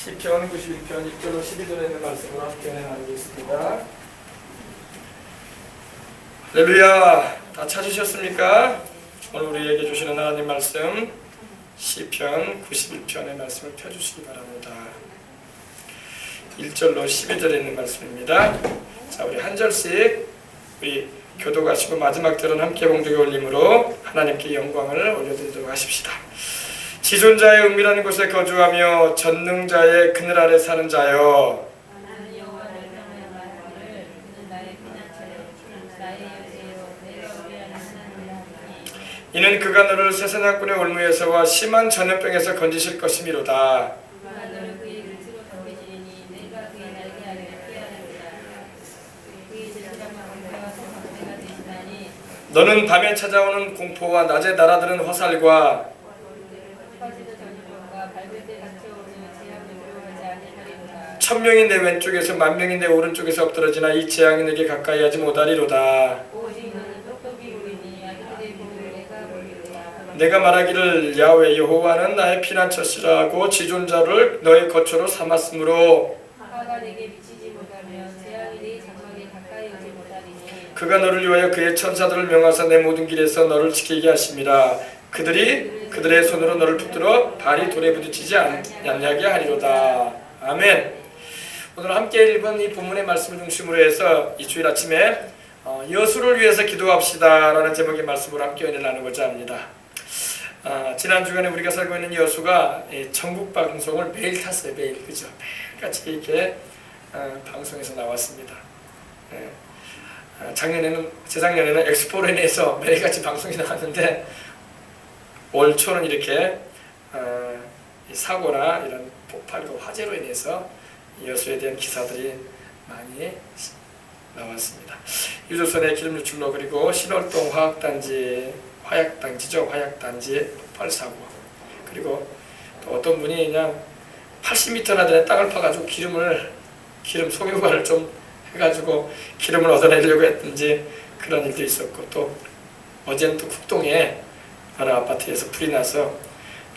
시편 91편 1절로 12절에 있는 말씀을 함께 나누겠습니다. 할렐루야! 다 찾으셨습니까? 오늘 우리에게 주시는 하나님 말씀 시편 91편의 말씀을 펴주시기 바랍니다. 1절로 12절에 있는 말씀입니다. 자, 우리 한 절씩 우리 교도가시고 마지막 절은 함께 봉독에 올림으로 하나님께 영광을 올려드리도록 하십시다. 지존자의 은밀한 곳에 거주하며 전능자의 그늘 아래 사는 자여, 이는 그가 너를 새사냥꾼의 올무에서와 심한 전염병에서 건지실 것이미로다. 너는 밤에 찾아오는 공포와 낮에 날아드는 화살과 천명이 내 왼쪽에서 만명이 내 오른쪽에서 엎드러지나 이 재앙이 내게 가까이 하지 못하리로다. 내가 말하기를 야훼 여호와는 나의 피난처시라고 지존자를 너의 거처로 삼았으므로 그가 너를 위하여 그의 천사들을 명하사 내 모든 길에서 너를 지키게 하심이라. 그들이 그들의 손으로 너를 붙들어 발이 돌에 부딪히지 않게 하리로다. 아멘. 오늘 함께 읽은 이 본문의 말씀을 중심으로 해서 이 주일 아침에 여수를 위해서 기도합시다 라는 제목의 말씀을 함께 은혜를 나누고자 합니다. 지난 주간에 우리가 살고 있는 여수가 전국 방송을 매일 탔어요. 매일, 그죠? 매일같이 이렇게 방송에서 나왔습니다. 재작년에는 엑스포렌에서 매일같이 방송이 나왔는데 올 초는 이렇게 사고나 이런 폭발과 화재로 인해서 여수에 대한 기사들이 많이 나왔습니다. 유조선의 기름 유출로, 그리고 신월동 화약단지죠. 화약단지 폭발 사고, 그리고 또 어떤 분이 그냥 80m나 되는 땅을 파가지고 기름 송유관을 좀 해가지고 기름을 얻어내려고 했든지 그런 일도 있었고, 또 어제는 또 국동에 어느 아파트에서 불이 나서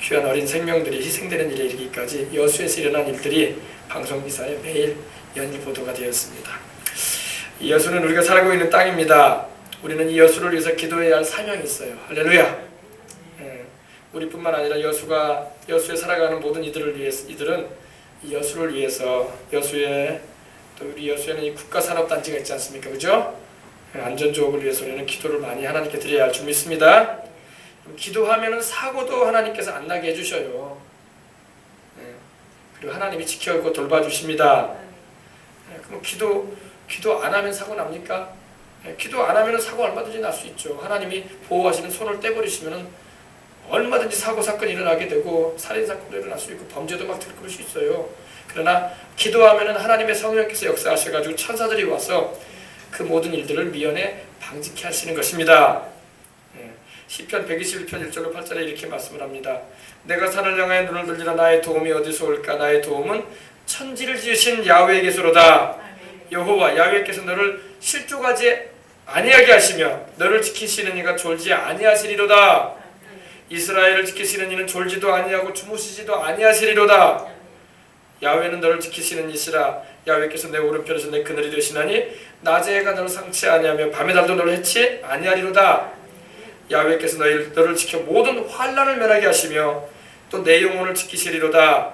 귀한 어린 생명들이 희생되는 일에 이르기까지 여수에서 일어난 일들이 방송기사에 매일 연일 보도가 되었습니다. 이 여수는 우리가 살고 있는 땅입니다. 우리는 이 여수를 위해서 기도해야 할 사명이 있어요. 할렐루야. 우리뿐만 아니라 여수에 살아가는 모든 이들은 이 여수를 위해서, 또 우리 여수에는 이 국가산업단지가 있지 않습니까? 그죠? 안전조업을 위해서 우리는 기도를 많이 하나님께 드려야 할 줄 믿습니다. 기도하면은 사고도 하나님께서 안 나게 해주셔요. 그리고 하나님이 지켜주고 돌봐주십니다. 그럼 기도 안 하면 사고 납니까? 기도 안 하면 사고 얼마든지 날 수 있죠. 하나님이 보호하시는 손을 떼버리시면 얼마든지 사고 사건이 일어나게 되고 살인사건도 일어날 수 있고 범죄도 막 들을 수 있어요. 그러나 기도하면 하나님의 성령께서 역사하셔가지고 천사들이 와서 그 모든 일들을 미연에 방지케 하시는 것입니다. 시편 121편 1절로 8절에 이렇게 말씀을 합니다. 내가 산을 향하여 눈을 들리라. 나의 도움이 어디서 올까? 나의 도움은 천지를 지으신 야훼에게서로다. 여호와 야훼께서 너를 실족하지 아니하게 하시며 너를 지키시는 이가 졸지 아니하시리로다. 이스라엘을 지키시는 이는 졸지도 아니하고 주무시지도 아니하시리로다. 야훼는 너를 지키시는 이시라. 야훼께서 내 오른편에서 내 그늘이 되시나니 낮에 해가 너를 상치 아니하며 밤에 달도 너를 해치 아니하리로다. 야훼께서 너를 지켜 모든 환난을 면하게 하시며 또 내 영혼을 지키시리로다.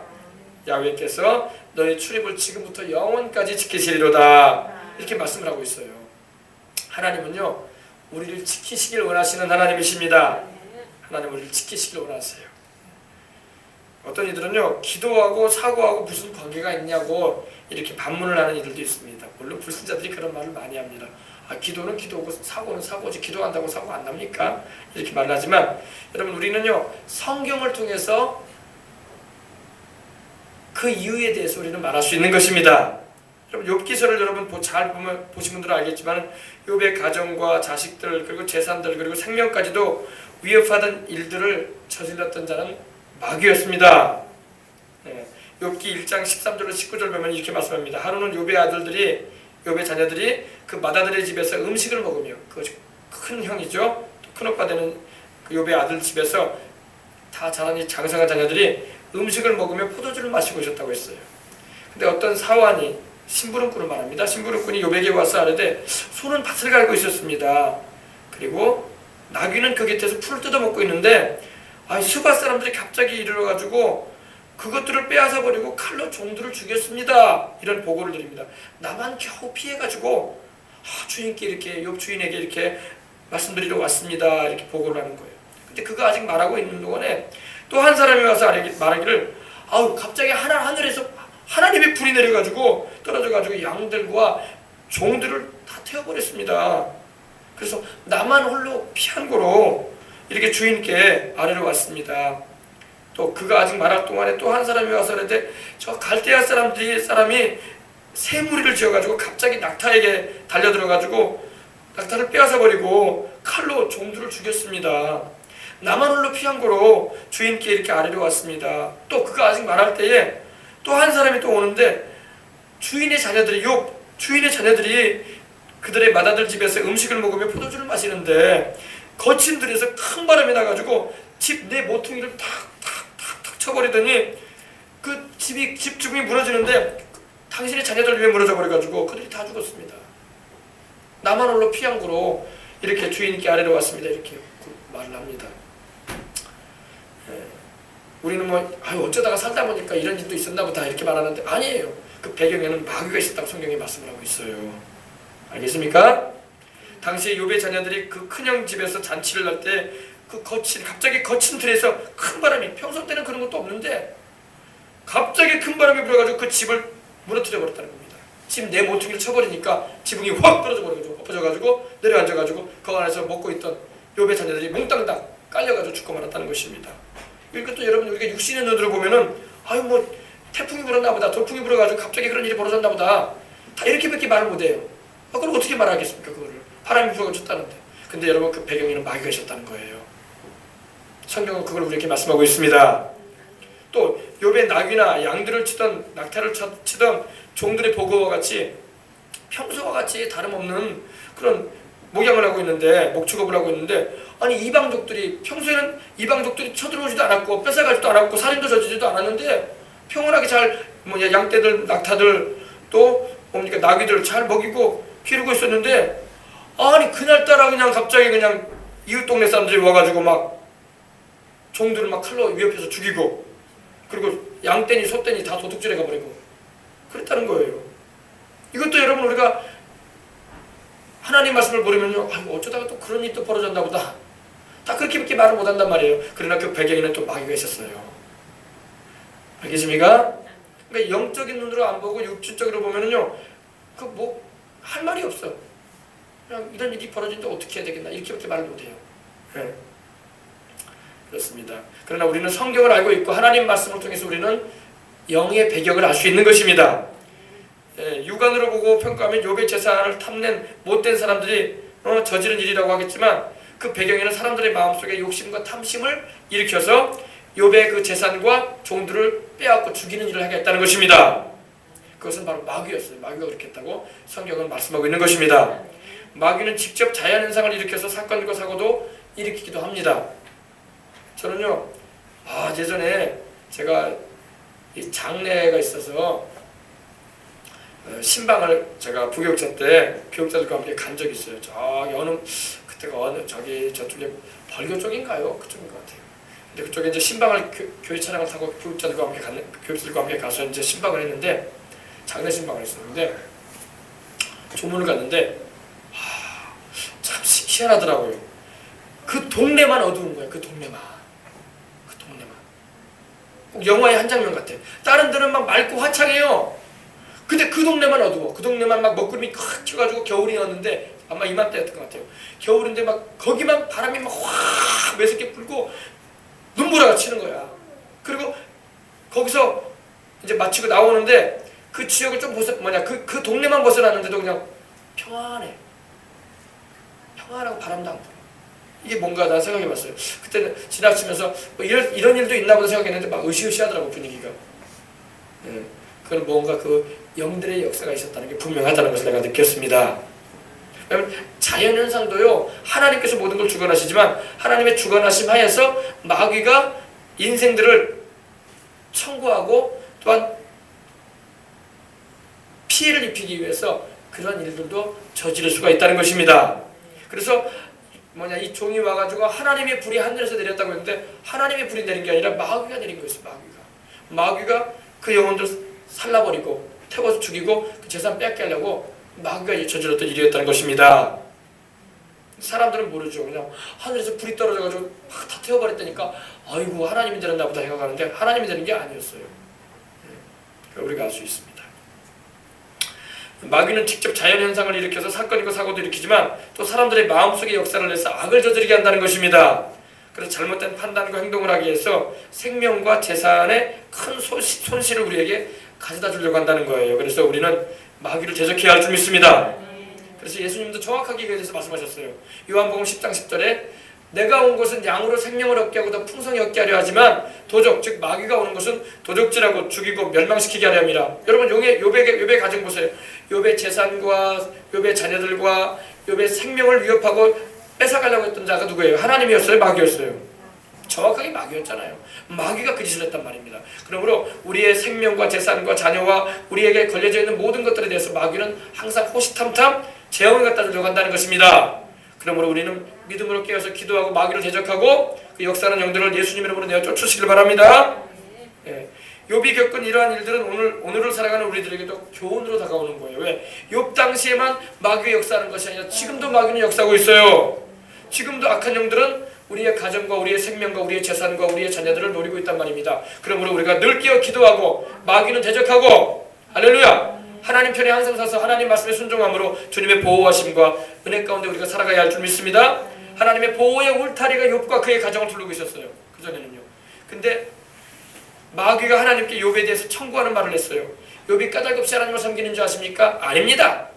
야훼께서 너의 출입을 지금부터 영원까지 지키시리로다. 이렇게 말씀을 하고 있어요. 하나님은요, 우리를 지키시길 원하시는 하나님이십니다. 하나님 우리를 지키시길 원하세요. 어떤 이들은요, 기도하고 사고하고 무슨 관계가 있냐고 이렇게 반문을 하는 이들도 있습니다. 물론 불신자들이 그런 말을 많이 합니다. 기도는 기도고 사고는 사고지, 기도한다고 사고 안 납니까? 이렇게 말하지만 여러분, 우리는요, 성경을 통해서 그 이유에 대해서 우리는 말할 수 있는 것입니다. 여러분, 욥기서를 여러분 잘 보신 분들은 알겠지만 욥의 가정과 자식들, 그리고 재산들, 그리고 생명까지도 위협하던 일들을 저질렀던 자는 마귀였습니다. 욥기 1장 13절로 19절 보면 이렇게 말씀합니다. 하루는 욥의 자녀들이 그 맏아들의 집에서 음식을 먹으며, 그 큰 형이죠, 큰 오빠 되는 그 욥의 아들 집에서 다 자라니 장성한 자녀들이 음식을 먹으며 포도주를 마시고 있었다고 했어요. 근데 어떤 사환이 심부름꾼을 말합니다. 심부름꾼이 욥에게 와서 아뢰되 소는 밭을 갈고 있었습니다. 그리고 나귀는 그 곁에서 풀을 뜯어먹고 있는데 수바 사람들이 갑자기 이르러가지고 그것들을 빼앗아 버리고 칼로 종들을 죽였습니다. 이런 보고를 드립니다. 나만 겨우 피해가지고 주인께 이렇게 욥 주인에게 이렇게 말씀드리러 왔습니다. 이렇게 보고를 하는 거예요. 근데 그가 아직 말하고 있는 동안에 또 한 사람이 와서 말하기를 갑자기 하늘에서 하나님의 불이 내려가지고 떨어져가지고 양들과 종들을 다 태워버렸습니다. 그래서 나만 홀로 피한 거로 이렇게 주인께 아뢰러 왔습니다. 또 그가 아직 말할 동안에 또 한 사람이 와서 그랬는데 저 갈대아 사람이 새 무리를 지어가지고 갑자기 낙타에게 달려들어가지고 낙타를 빼앗아 버리고 칼로 종들을 죽였습니다. 나만 홀로 피한 거로 주인께 이렇게 아뢰러 왔습니다. 또 그가 아직 말할 때에 또 한 사람이 또 오는데 주인의 자녀들이 그들의 맏아들 집에서 음식을 먹으며 포도주를 마시는데 거친 들에서 큰 바람이 나가지고 집 내 모퉁이를 탁탁탁탁 쳐버리더니 그 집 주변이 무너지는데 당신의 자녀들 위에 무너져 버려가지고 그들이 다 죽었습니다. 나만 홀로 피한 거로 이렇게 주인께 아뢰러 왔습니다. 이렇게 말을 합니다. 우리는 어쩌다가 살다 보니까 이런 일도 있었나 보다 이렇게 말하는데 아니에요. 그 배경에는 마귀가 있었다고 성경이 말씀을 하고 있어요. 알겠습니까? 당시에 욥의 자녀들이 그 큰형 집에서 잔치를 할 때 갑자기 거친 들에서 큰 바람이, 평소 때는 그런 것도 없는데 갑자기 큰 바람이 불어가지고 그 집을 무너뜨려 버렸다는 겁니다. 집 내 모퉁이를 쳐버리니까 지붕이 확 떨어져 버려가지고 엎어져가지고 내려앉아가지고 그 안에서 먹고 있던 욥의 자녀들이 몽땅 깔려가지고 죽고 말았다는 것입니다. 이것도 여러분 우리가 육신의 눈으로 보면은 태풍이 불었나 보다, 돌풍이 불어가지고 갑자기 그런 일이 벌어졌나 보다 다 이렇게밖에 말을 못해요. 그럼 어떻게 말하겠습니까? 그거를 바람이 불어가지고 쳤다는데. 근데 여러분 그 배경에는 마귀가 있었다는 거예요. 성경은 그걸 우리에게 말씀하고 있습니다. 또 욥의 나귀나 양들을 치던 낙타를 치던 종들의 보고와 같이 평소와 같이 다름없는 그런 목양을 하고 있는데, 목축업을 하고 있는데, 이방족들이 평소에는 이방족들이 쳐들어오지도 않았고 뺏어가지도 않았고 살인도 저지르지도 않았는데 평온하게 잘 양떼들, 낙타들 또 나귀들 잘 먹이고 기르고 있었는데 그날따라 그냥 갑자기 그냥 이웃 동네 사람들이 와가지고 막 종들을 막 칼로 위협해서 죽이고 그리고 양떼니 소떼니 다 도둑질해 가버리고 그랬다는 거예요. 이것도 여러분 우리가 하나님 말씀을 모르면요 어쩌다가 또 그런 일이 또 벌어졌나 보다 다 그렇게밖에 말을 못한단 말이에요. 그러나 그 배경에는 또 마귀가 있었어요. 알겠습니까? 그러니까 영적인 눈으로 안 보고 육신적으로 보면은요 할 말이 없어. 그냥 이런 일이 벌어진데 어떻게 해야 되겠나 이렇게밖에 말을 못해요. 네. 그렇습니다. 그러나 우리는 성경을 알고 있고 하나님 말씀을 통해서 우리는 영의 배경을 알 수 있는 것입니다. 육안으로 보고 평가하면 욥의 재산을 탐낸 못된 사람들이 저지른 일이라고 하겠지만 그 배경에는 사람들의 마음속에 욕심과 탐심을 일으켜서 욥의 그 재산과 종들을 빼앗고 죽이는 일을 하게 했다는 것입니다. 그것은 바로 마귀였어요. 마귀가 그렇게 했다고 성경은 말씀하고 있는 것입니다. 마귀는 직접 자연현상을 일으켜서 사건과 사고도 일으키기도 합니다. 저는요 예전에 제가 이 장례가 있어서 신방을 제가 부교육자 때 교육자들과 함께 간 적이 있어요. 그때가 저쪽에 벌교 쪽인가요? 그쪽인 것 같아요. 근데 그쪽에 이제 신방을 교회 차량을 타고 교육자들과 함께 가서 이제 신방을 했는데 장례 신방을 했었는데 조문을 갔는데 참 희한하더라고요. 그 동네만 어두운 거예요. 그 동네만. 꼭 영화의 한 장면 같아. 다른 데는 막 맑고 화창해요. 근데 그 동네만 어두워. 그 동네만 막 먹구름이 콱 튀어가지고 겨울이었는데 아마 이맘때였던 것 같아요. 겨울인데 막 거기만 바람이 막 확 매섭게 불고 눈보라가 치는 거야. 그리고 거기서 이제 마치고 나오는데 그 지역을 좀 그 동네만 벗어났는데도 그냥 평안하고 바람도 안 불어. 이게 뭔가 난 생각해봤어요. 그때는 지나치면서 이런 일도 있나 보다 생각했는데 막 으시으시하더라고 분위기가. 그건 뭔가 그 영들의 역사가 있었다는 게 분명하다는 것을 내가 느꼈습니다. 자연현상도요 하나님께서 모든 걸 주관하시지만 하나님의 주관하심 하에서 마귀가 인생들을 청구하고 또한 피해를 입히기 위해서 그런 일들도 저지를 수가 있다는 것입니다. 그래서 이 종이 와가지고 하나님의 불이 하늘에서 내렸다고 했는데 하나님의 불이 내린 게 아니라 마귀가 내린 거였어요. 마귀가 그 영혼들을 살라버리고 태워서 죽이고 그 재산 빼앗게 하려고 마귀가 저질렀던 일이었다는 것입니다. 사람들은 모르죠. 그냥 하늘에서 불이 떨어져가지고 다 태워버렸다니까 아이고 하나님이 내렸나 보다 생각하는데 하나님이 내린 게 아니었어요. 우리가 알 수 있습니다. 마귀는 직접 자연현상을 일으켜서 사건이고 사고도 일으키지만 또 사람들의 마음속에 역사를 내서 악을 저지르게 한다는 것입니다. 그래서 잘못된 판단과 행동을 하기 위해서 생명과 재산의 큰 손실을 우리에게 가져다 주려고 한다는 거예요. 그래서 우리는 마귀를 대적해야 할 줄 믿습니다. 그래서 예수님도 정확하게 이거에 대해서 말씀하셨어요. 요한복음 10장 10절에 내가 온 것은 양으로 생명을 얻게 하고 더 풍성히 얻게 하려 하지만 도적, 즉 마귀가 오는 것은 도적질하고 죽이고 멸망시키게 하려 함이라. 여러분 욥의 가정 보세요. 욥의 재산과 욥의 자녀들과 욥의 생명을 위협하고 뺏어가려고 했던 자가 누구예요? 하나님이었어요? 마귀였어요? 정확하게 마귀였잖아요. 마귀가 그 짓을 했단 말입니다. 그러므로 우리의 생명과 재산과 자녀와 우리에게 걸려져 있는 모든 것들에 대해서 마귀는 항상 호시탐탐 재앙을 갖다 주려고 한다는 것입니다. 그러므로 우리는 믿음으로 깨어서 기도하고 마귀를 대적하고 그 역사하는 영들을 예수님 이름으로 내어 쫓으시길 바랍니다. 욥이 겪은 이러한 일들은 오늘을 살아가는 우리들에게도 교훈으로 다가오는 거예요. 왜? 욥 당시에만 마귀의 역사하는 것이 아니라 지금도 마귀는 역사하고 있어요. 지금도 악한 영들은 우리의 가정과 우리의 생명과 우리의 재산과 우리의 자녀들을 노리고 있단 말입니다. 그러므로 우리가 늘 깨어 기도하고 마귀는 대적하고 할렐루야! 하나님 편에 항상 서서 하나님 말씀에 순종함으로 주님의 보호하심과 은혜 가운데 우리가 살아가야 할 줄 믿습니다. 하나님의 보호의 울타리가 욥과 그의 가정을 둘러고 있었어요. 그전에는요. 근데 마귀가 하나님께 욥에 대해서 청구하는 말을 했어요. 욥이 까닭없이 하나님을 섬기는 줄 아십니까? 아닙니다.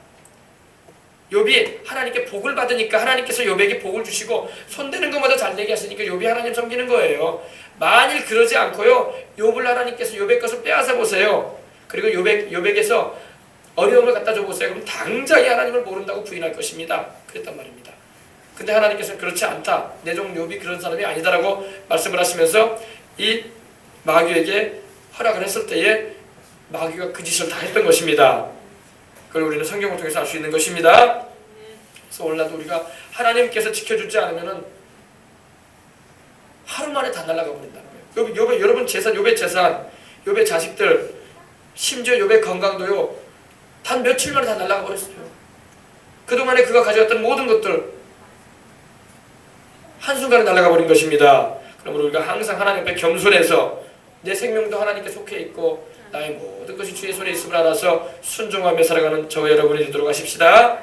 욥이 하나님께 복을 받으니까 하나님께서 욥에게 복을 주시고 손대는 것마다 잘되게 하시니까 욥이 하나님 섬기는 거예요. 만일 그러지 않고요, 욥을 하나님께서 욥의 것을 빼앗아 보세요. 그리고 욥에게서 어려움을 갖다 줘 보세요. 그럼 당장에 하나님을 모른다고 부인할 것입니다. 그랬단 말입니다. 근데 하나님께서는 그렇지 않다. 내 종 욥이 그런 사람이 아니다라고 말씀을 하시면서 이 마귀에게 허락을 했을 때에 마귀가 그 짓을 다 했던 것입니다. 그걸 우리는 성경을 통해서 알 수 있는 것입니다. 그래서 오늘날도 우리가 하나님께서 지켜주지 않으면은 하루 만에 다 날아가 버린다는 거예요. 여러분 재산, 욥의 재산, 욥의 자식들, 심지어 욥의 건강도요, 단 며칠 만에 다 날아가 버렸어요. 그동안에 그가 가져갔던 모든 것들 한순간에 날아가 버린 것입니다. 그러므로 우리가 항상 하나님 앞에 겸손해서 내 생명도 하나님께 속해 있고 나의 모든 것이 주의 손에 있음을 알아서 순종하며 살아가는 저와 여러분이 되도록 하십시다.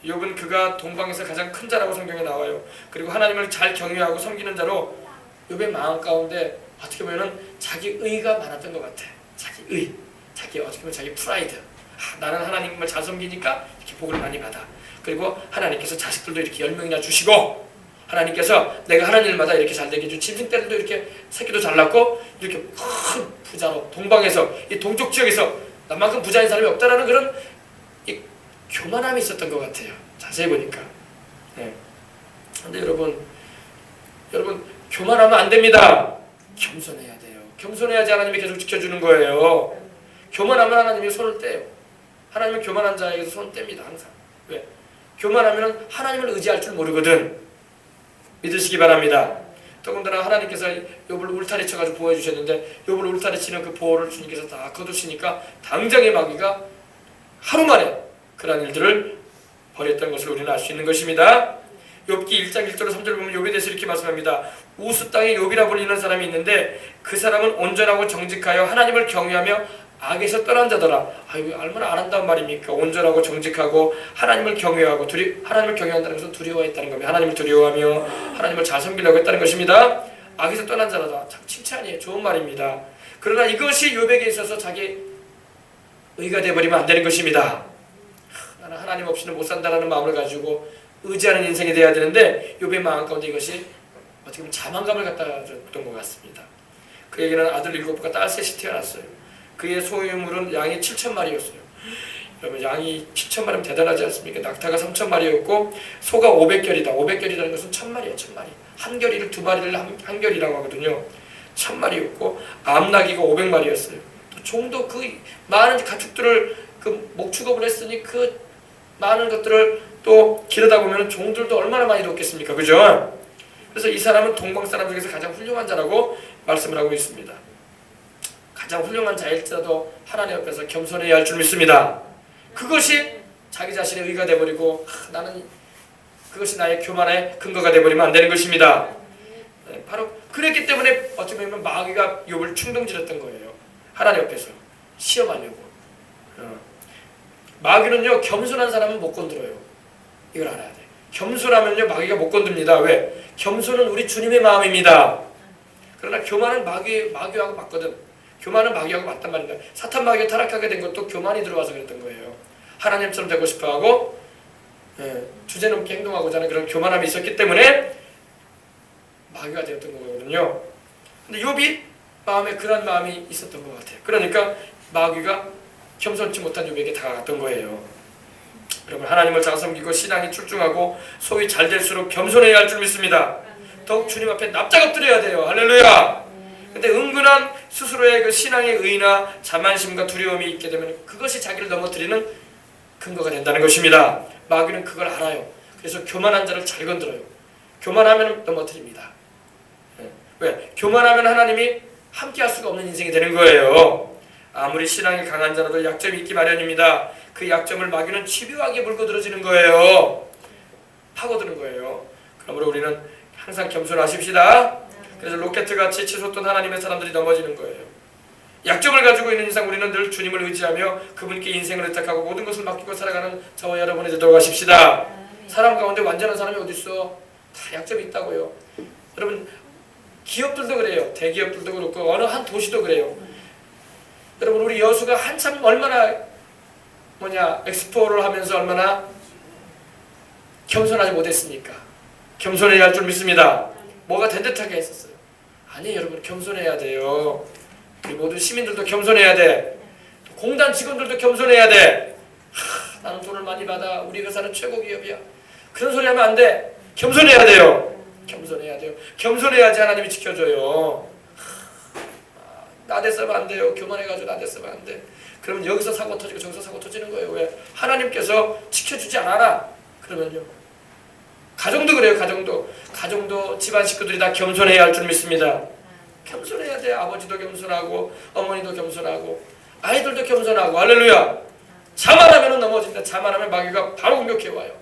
욥은 그가 동방에서 가장 큰 자라고 성경에 나와요. 그리고 하나님을 잘 경외하고 섬기는 자로 욥의 마음 가운데 어떻게 보면 자기 의가 많았던 것 같아. 자기 의, 어떻게 보면 자기 프라이드. 나는 하나님을 잘 섬기니까 이렇게 복을 많이 받아. 그리고 하나님께서 자식들도 이렇게 10명이나 주시고 하나님께서 내가 하는 일마다 이렇게 잘되게 해주고 짐승 때들도 이렇게 새끼도 잘 낳고 이렇게 큰 부자로 동방에서 이 동쪽 지역에서 나만큼 부자인 사람이 없다라는 그런 이 교만함이 있었던 것 같아요. 자세히 보니까. 근데 여러분 교만하면 안 됩니다. 겸손해야 돼요. 겸손해야지 하나님이 계속 지켜주는 거예요. 교만하면 하나님이 손을 떼요. 하나님은 교만한 자에게서 손을 뗍니다. 항상. 왜? 교만하면 하나님을 의지할 줄 모르거든. 믿으시기 바랍니다. 더군다나 하나님께서 욥을 울타리 쳐가지고 보호해 주셨는데 욥을 울타리 치는 그 보호를 주님께서 다 거두시니까 당장의 마귀가 하루 만에 그러한 일들을 벌였던 것을 우리는 알 수 있는 것입니다. 욥기 1장 1절 3절 보면 욥에 대해서 이렇게 말씀합니다. 우스 땅에 욥이라 불리는 사람이 있는데 그 사람은 온전하고 정직하여 하나님을 경외하며 악에서 떠난 자더라. 아이고 얼마나 아름다운 말입니까? 온전하고 정직하고 하나님을 경외하고 하나님을 경외한다는 것은 두려워했다는 겁니다. 하나님을 두려워하며 하나님을 잘 섬기려고 했다는 것입니다. 악에서 떠난 자라다. 참 칭찬이에요. 좋은 말입니다. 그러나 이것이 욥에게 있어서 자기 의가 되어버리면 안 되는 것입니다. 나는 하나님 없이는 못 산다라는 마음을 가지고 의지하는 인생이 되어야 되는데 욥의 마음 가운데 이것이 어떻게 보면 자만감을 갖다 줬던 것 같습니다. 그에게는 아들 7과 딸 3이 태어났어요. 그의 소유물은 양이 7,000마리였어요. 여러분 양이 7,000마리면 대단하지 않습니까? 낙타가 3,000마리였고 소가 500결이다. 500결이라는 것은 1,000마리예요. 1,000마리. 한 결이를 2마리를 한 결이라고 하거든요. 1000마리였고 암나귀가 500마리였어요. 또 종도 그 많은 가축들을 그 목축업을 했으니 그 많은 것들을 또 기르다 보면 종들도 얼마나 많이 얻겠습니까? 그죠? 그래서 이 사람은 동방 사람 중에서 가장 훌륭한 자라고 말씀을 하고 있습니다. 가장 훌륭한 자일지라도 하나님 앞에서 겸손해야 할 줄 믿습니다. 그것이 자기 자신의 의가 되어버리고 나는 그것이 나의 교만의 근거가 되어버리면 안 되는 것입니다. 바로 그랬기 때문에 어떻게 보면 마귀가 욥을 충동질했던 거예요. 하나님 앞에서 시험하려고. 마귀는요 겸손한 사람은 못 건드려요. 이걸 알아야 돼. 겸손하면요 마귀가 못 건듭니다. 왜? 겸손은 우리 주님의 마음입니다. 그러나 교만은 마귀하고 맞거든. 교만은 마귀하고 맞단 말입니다. 사탄 마귀가 타락하게 된 것도 교만이 들어와서 그랬던 거예요. 하나님처럼 되고 싶어하고 주제넘게 행동하고자 하는 그런 교만함이 있었기 때문에 마귀가 되었던 거거든요. 근데 욥이 마음에 그런 마음이 있었던 것 같아요. 그러니까 마귀가 겸손치 못한 욥에게 다가갔던 거예요. 여러분 하나님을 잘 섬기고 신앙이 출중하고 소위 잘 될수록 겸손해야 할 줄 믿습니다. 더욱 주님 앞에 납작 엎드려야 돼요. 할렐루야. 근데 은근한 스스로의 그 신앙의 의나 자만심과 두려움이 있게 되면 그것이 자기를 넘어뜨리는 근거가 된다는 것입니다. 마귀는 그걸 알아요. 그래서 교만한 자를 잘 건드려요. 교만하면 넘어뜨립니다. 왜? 교만하면 하나님이 함께 할 수가 없는 인생이 되는 거예요. 아무리 신앙이 강한 자라도 약점이 있기 마련입니다. 그 약점을 마귀는 집요하게 물고 들어지는 거예요. 파고드는 거예요. 그러므로 우리는 항상 겸손하십시다. 그래서 로켓같이 치솟던 하나님의 사람들이 넘어지는 거예요. 약점을 가지고 있는 이상 우리는 늘 주님을 의지하며 그분께 인생을 의탁하고 모든 것을 맡기고 살아가는 저와 여러분이 되도록 하십시다. 사람 가운데 완전한 사람이 어디 있어? 다 약점이 있다고요. 여러분 기업들도 그래요. 대기업들도 그렇고 어느 한 도시도 그래요. 여러분 우리 여수가 한참 얼마나 엑스포를 하면서 얼마나 겸손하지 못했습니까? 겸손해야 할 줄 믿습니다. 뭐가 된 듯하게 했었어요. 아니 여러분 겸손해야 돼요. 우리 모든 시민들도 겸손해야 돼. 공단 직원들도 겸손해야 돼. 나는 돈을 많이 받아. 우리 회사는 최고 기업이야. 그런 소리 하면 안 돼. 겸손해야 돼요. 겸손해야 돼요. 겸손해야지 하나님이 지켜줘요. 나대서면 안 돼요. 교만해가지고 나대서면 안 돼. 그러면 여기서 사고 터지고 저기서 사고 터지는 거예요. 왜? 하나님께서 지켜주지 않아라. 그러면요. 가정도 그래요. 가정도 집안 식구들이 다 겸손해야 할 줄 믿습니다. 겸손해야 돼. 아버지도 겸손하고 어머니도 겸손하고 아이들도 겸손하고 할렐루야. 자만하면 넘어진다. 자만하면 마귀가 바로 공격해 와요.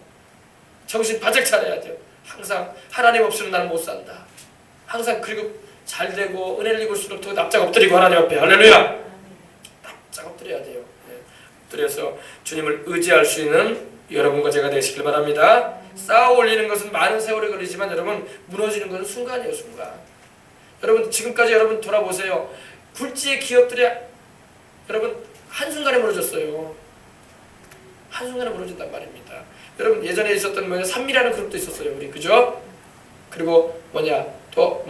정신 바짝 차려야 돼요. 항상 하나님 없이는 나는 못 산다. 항상 그리고 잘 되고 은혜를 입을수록 더 납작 엎드리고 하나님 앞에 할렐루야. 납작 엎드려야 돼요. 엎드려서 주님을 의지할 수 있는 여러분과 제가 되시길 바랍니다. 쌓아 올리는 것은 많은 세월이 걸리지만 여러분 무너지는 것은 순간이에요. 순간. 여러분 지금까지 여러분 돌아보세요. 굴지의 기업들이 여러분 한순간에 무너졌어요. 한순간에 무너진단 말입니다. 여러분 예전에 있었던 산미라는 그룹도 있었어요. 우리 그죠? 그리고 또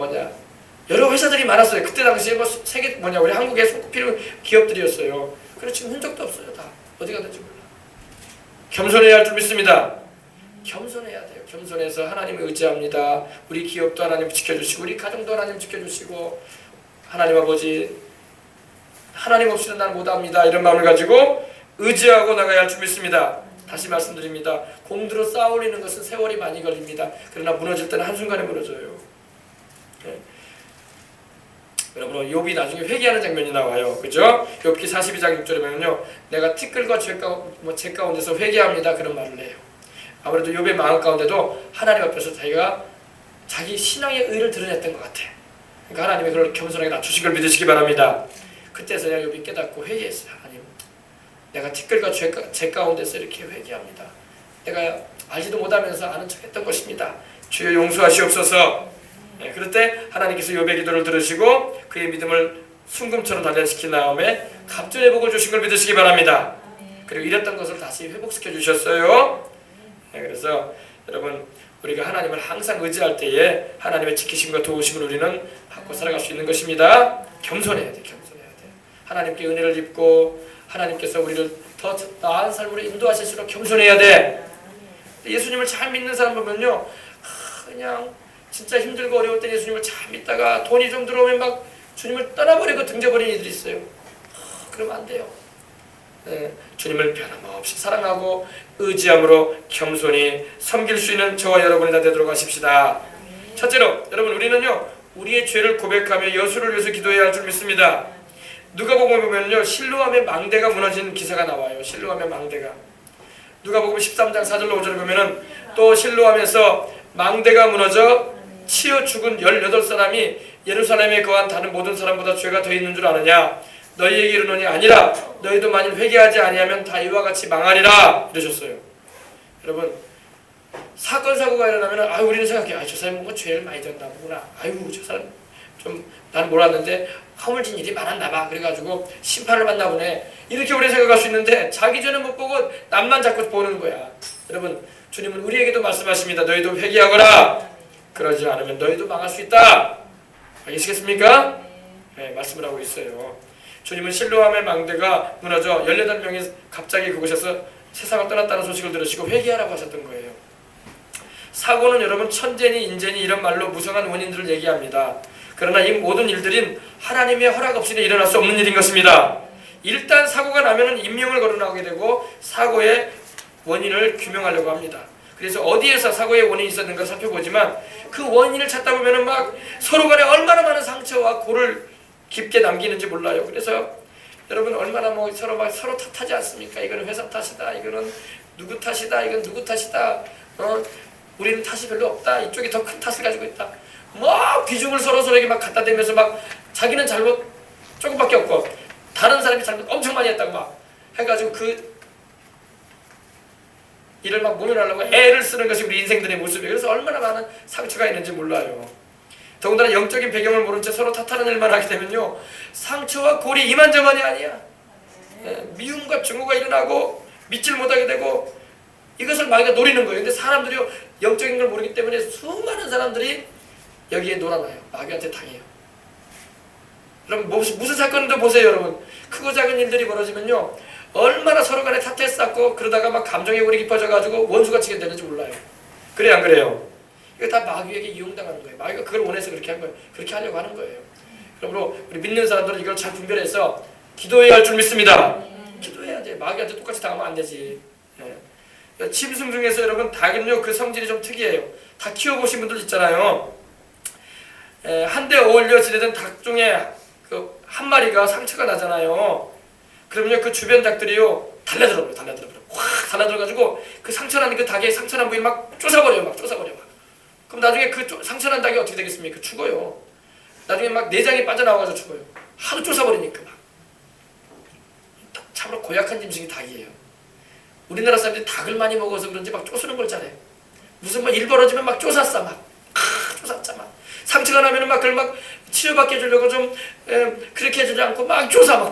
여러 회사들이 많았어요. 그때 당시에 세계 우리 한국에 손꼽히는 기업들이었어요. 그리고 지금 흔적도 없어요. 다 어디 가든지 몰라. 겸손해야 할 줄 믿습니다. 겸손해야 돼요. 겸손해서 하나님을 의지합니다. 우리 기업도 하나님 지켜주시고 우리 가정도 하나님 지켜주시고 하나님 아버지 하나님 없이는 나는 못합니다. 이런 마음을 가지고 의지하고 나가야 할 줄 믿습니다. 다시 말씀드립니다. 공들어 쌓아 올리는 것은 세월이 많이 걸립니다. 그러나 무너질 때는 한순간에 무너져요. 여러분 욥이 나중에 회개하는 장면이 나와요. 그죠? 욥기 42장 6절에 보면요. 내가 티끌과 죄 가운데서 회개합니다. 그런 말을 해요. 아무래도 욥의 마음 가운데도 하나님 앞에서 자기가 자기 신앙의 의를 드러냈던 것 같아. 그러니까 하나님이 그걸 겸손하게 낮추신 걸 믿으시기 바랍니다. 그때서야 욥이 깨닫고 회개했어요. 하나님, 내가 티끌과 죄 가운데서 이렇게 회개합니다. 내가 알지도 못하면서 아는 척했던 것입니다. 주여 용서하시옵소서. 그럴 때 하나님께서 욥의 기도를 들으시고 그의 믿음을 순금처럼 단련시킨 다음에 갑절의 복을 주신 걸 믿으시기 바랍니다. 그리고 잃었던 것을 다시 회복시켜 주셨어요. 그래서 여러분 우리가 하나님을 항상 의지할 때에 하나님의 지키심과 도우심을 우리는 받고 살아갈 수 있는 것입니다. 겸손해야 돼. 하나님께 은혜를 입고 하나님께서 우리를 더 나은 삶으로 인도하실수록 겸손해야 돼. 예수님을 잘 믿는 사람 보면요, 그냥 진짜 힘들고 어려울 때 예수님을 잘 믿다가 돈이 좀 들어오면 막 주님을 떠나버리고 등져버린 이들이 있어요. 그러면 안 돼요. 주님을 변함없이 사랑하고 의지함으로 겸손히 섬길 수 있는 저와 여러분이 다 되도록 하십시다. 첫째로 여러분, 우리는요 우리의 죄를 고백하며 여수를 위해서 기도해야 할 줄 믿습니다. 누가복음에 보면요 실로암의 망대가 무너진 기사가 나와요. 실로암의 망대가. 누가복음 13장 4절로 5절을 보면은 또 실로암에서 망대가 무너져 치여 죽은 18사람이 예루살렘에 거한 다른 모든 사람보다 죄가 더 있는 줄 아느냐? 너희에게 이르노니 아니라 너희도 만일 회개하지 아니하면 다 이와 같이 망하리라 이러셨어요. 여러분, 사건 사고가 일어나면 우리는 생각해요. 저 사람이 뭔가 죄를 많이 졌나 보구나. 저 사람 좀 나는 몰랐는데 허물진 일이 많았나 봐. 그래가지고 심판을 받나 보네. 이렇게 우리 생각할 수 있는데 자기 죄는 못 보고 남만 자꾸 보는 거야. 여러분, 주님은 우리에게도 말씀하십니다. 너희도 회개하거라. 그러지 않으면 너희도 망할 수 있다. 알겠습니까? 네, 말씀을 하고 있어요. 주님은 실로암의 망대가 무너져 18명이 갑자기 그곳에서 세상을 떠났다는 소식을 들으시고 회개하라고 하셨던 거예요. 사고는 여러분 천재니 인재니 이런 말로 무성한 원인들을 얘기합니다. 그러나 이 모든 일들은 하나님의 허락 없이는 일어날 수 없는 일인 것입니다. 일단 사고가 나면 인명을 거론하게 되고 사고의 원인을 규명하려고 합니다. 그래서 어디에서 사고의 원인이 있었는가 살펴보지만 그 원인을 찾다 보면 막 서로 간에 얼마나 많은 상처와 고를 깊게 남기는지 몰라요. 그래서 여러분 얼마나 서로 탓하지 않습니까? 이거는 회사 탓이다. 이거는 누구 탓이다. 이건 누구 탓이다. 우리는 탓이 별로 없다. 이쪽이 더 큰 탓을 가지고 있다. 막 비중을 서로에게 막 갖다 대면서 막 자기는 잘못 조금밖에 없고 다른 사람이 잘못 엄청 많이 했다고 막 해가지고 그 일을 막 모면하려고 애를 쓰는 것이 우리 인생들의 모습이에요. 그래서 얼마나 많은 상처가 있는지 몰라요. 더군다나 영적인 배경을 모른 채 서로 탓하는 일만 하게 되면요 상처와 골이 이만저만이 아니야. 미움과 증오가 일어나고 믿질 못하게 되고 이것을 마귀가 노리는 거예요. 근데 사람들이 영적인 걸 모르기 때문에 수많은 사람들이 여기에 놀아나요. 마귀한테 당해요. 여러분 무슨 사건인도 보세요. 여러분 크고 작은 일들이 벌어지면요 얼마나 서로 간에 탓했었고 그러다가 막 감정의 골이 깊어져가지고 원수가 치게 되는지 몰라요. 그래요 안 그래요? 이거 다 마귀에게 이용당하는 거예요. 마귀가 그걸 원해서 그렇게 한 거예요. 그렇게 하려고 하는 거예요. 그러므로 우리 믿는 사람들은 이걸 잘 분별해서 기도해야 할 줄 믿습니다. 기도해야 돼. 마귀한테 똑같이 당하면 안 되지. 짐승 중에서 여러분 닭은요 그 성질이 좀 특이해요. 닭 키워보신 분들 있잖아요. 한데 어울려 지내던 닭 중에 그 한 마리가 상처가 나잖아요. 그러면요 그 주변 닭들이요 달려들어버려. 확 달려들어가지고 그 상처난 그 닭의 상처난 부위 막 쪼사버려. 그럼 나중에 그 상처난 닭이 어떻게 되겠습니까? 죽어요. 나중에 막 내장이 빠져나와가지고 죽어요. 하도 쪼사버리니까 막. 참으로 고약한 짐승이 닭이에요. 우리나라 사람들이 닭을 많이 먹어서 그런지 막 쪼수는 걸 잘해. 무슨 일 벌어지면 막 쪼샀어 막. 쪼샀자 막. 상처가 나면은 막 그걸 막 치료받게 해주려고 좀 그렇게 해주지 않고 막 쪼사.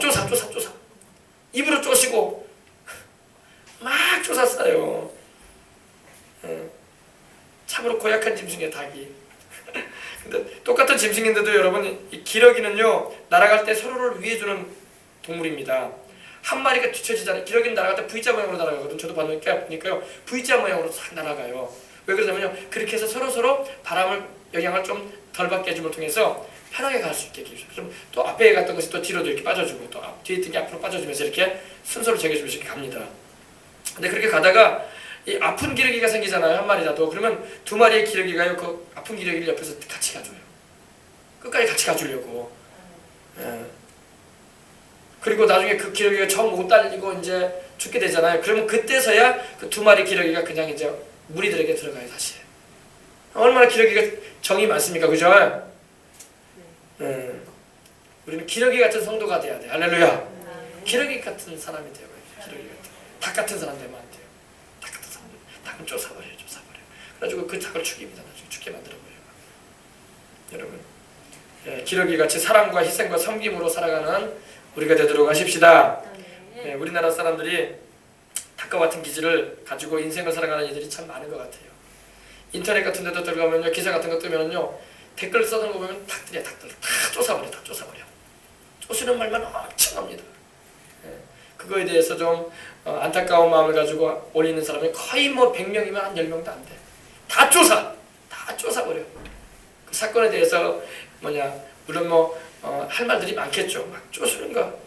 입으로 쪼시고 막 쪼샀어요. 참으로 고약한 짐승이에요 닭이. 근데 똑같은 짐승인데도 여러분 이 기러기는요 날아갈 때 서로를 위해주는 동물입니다. 한 마리가 뒤처지잖아요. 기러기는 날아갈 때 V자 모양으로 날아가거든. 저도 보니까요 V자 모양으로 싹 날아가요. 왜 그러냐면요 그렇게 해서 서로 바람을 영향을 좀 덜 받게 해줌을 통해서 편하게 갈 수 있게 해주죠. 그럼 또 앞에 갔던 것이 또 뒤로도 이렇게 빠져주고 또 뒤에 있던 게 앞으로 빠져주면서 이렇게 순서를 정해주면서 이렇게 갑니다. 근데 그렇게 가다가 이 아픈 기러기가 생기잖아요. 한 마리라도. 그러면 두 마리의 기러기가요 그 아픈 기러기를 옆에서 같이 가줘요. 끝까지 같이 가주려고. 그리고 나중에 그 기러기가 정 못 달리고 이제 죽게 되잖아요. 그러면 그때서야 그 두 마리 기러기가 그냥 이제 무리들에게 들어가요 다시. 얼마나 기러기가 정이 많습니까, 그죠? 우리는 기러기 같은 성도가 돼야 돼. 할렐루야. 기러기 같은 사람이 되어야 돼. 기러기 같은. 닭 같은 사람 되면 안 돼요. 닭 같은 사람. 닭은 쫓아버려요. 그래가지고 그 닭을 죽입니다. 나중에 죽게 만들어버려요. 여러분, 기러기 같이 사랑과 희생과 섬김으로 살아가는 우리가 되도록 하십시다. 우리나라 사람들이 닭과 같은 기질을 가지고 인생을 살아가는 이들이 참 많은 것 같아요. 인터넷 같은 데도 들어가면요 기사 같은 거 뜨면요 댓글 써는 거 보면 닭들 다 쫓아버려. 쫓으는 말만 엄청 합니다. 그거에 대해서 좀 안타까운 마음을 가지고 올리는 사람이 거의 100명이면 한 10명도 안 돼. 다 쫓아버려. 그 사건에 대해서 물론 할 말들이 많겠죠. 막 쪼수는 거.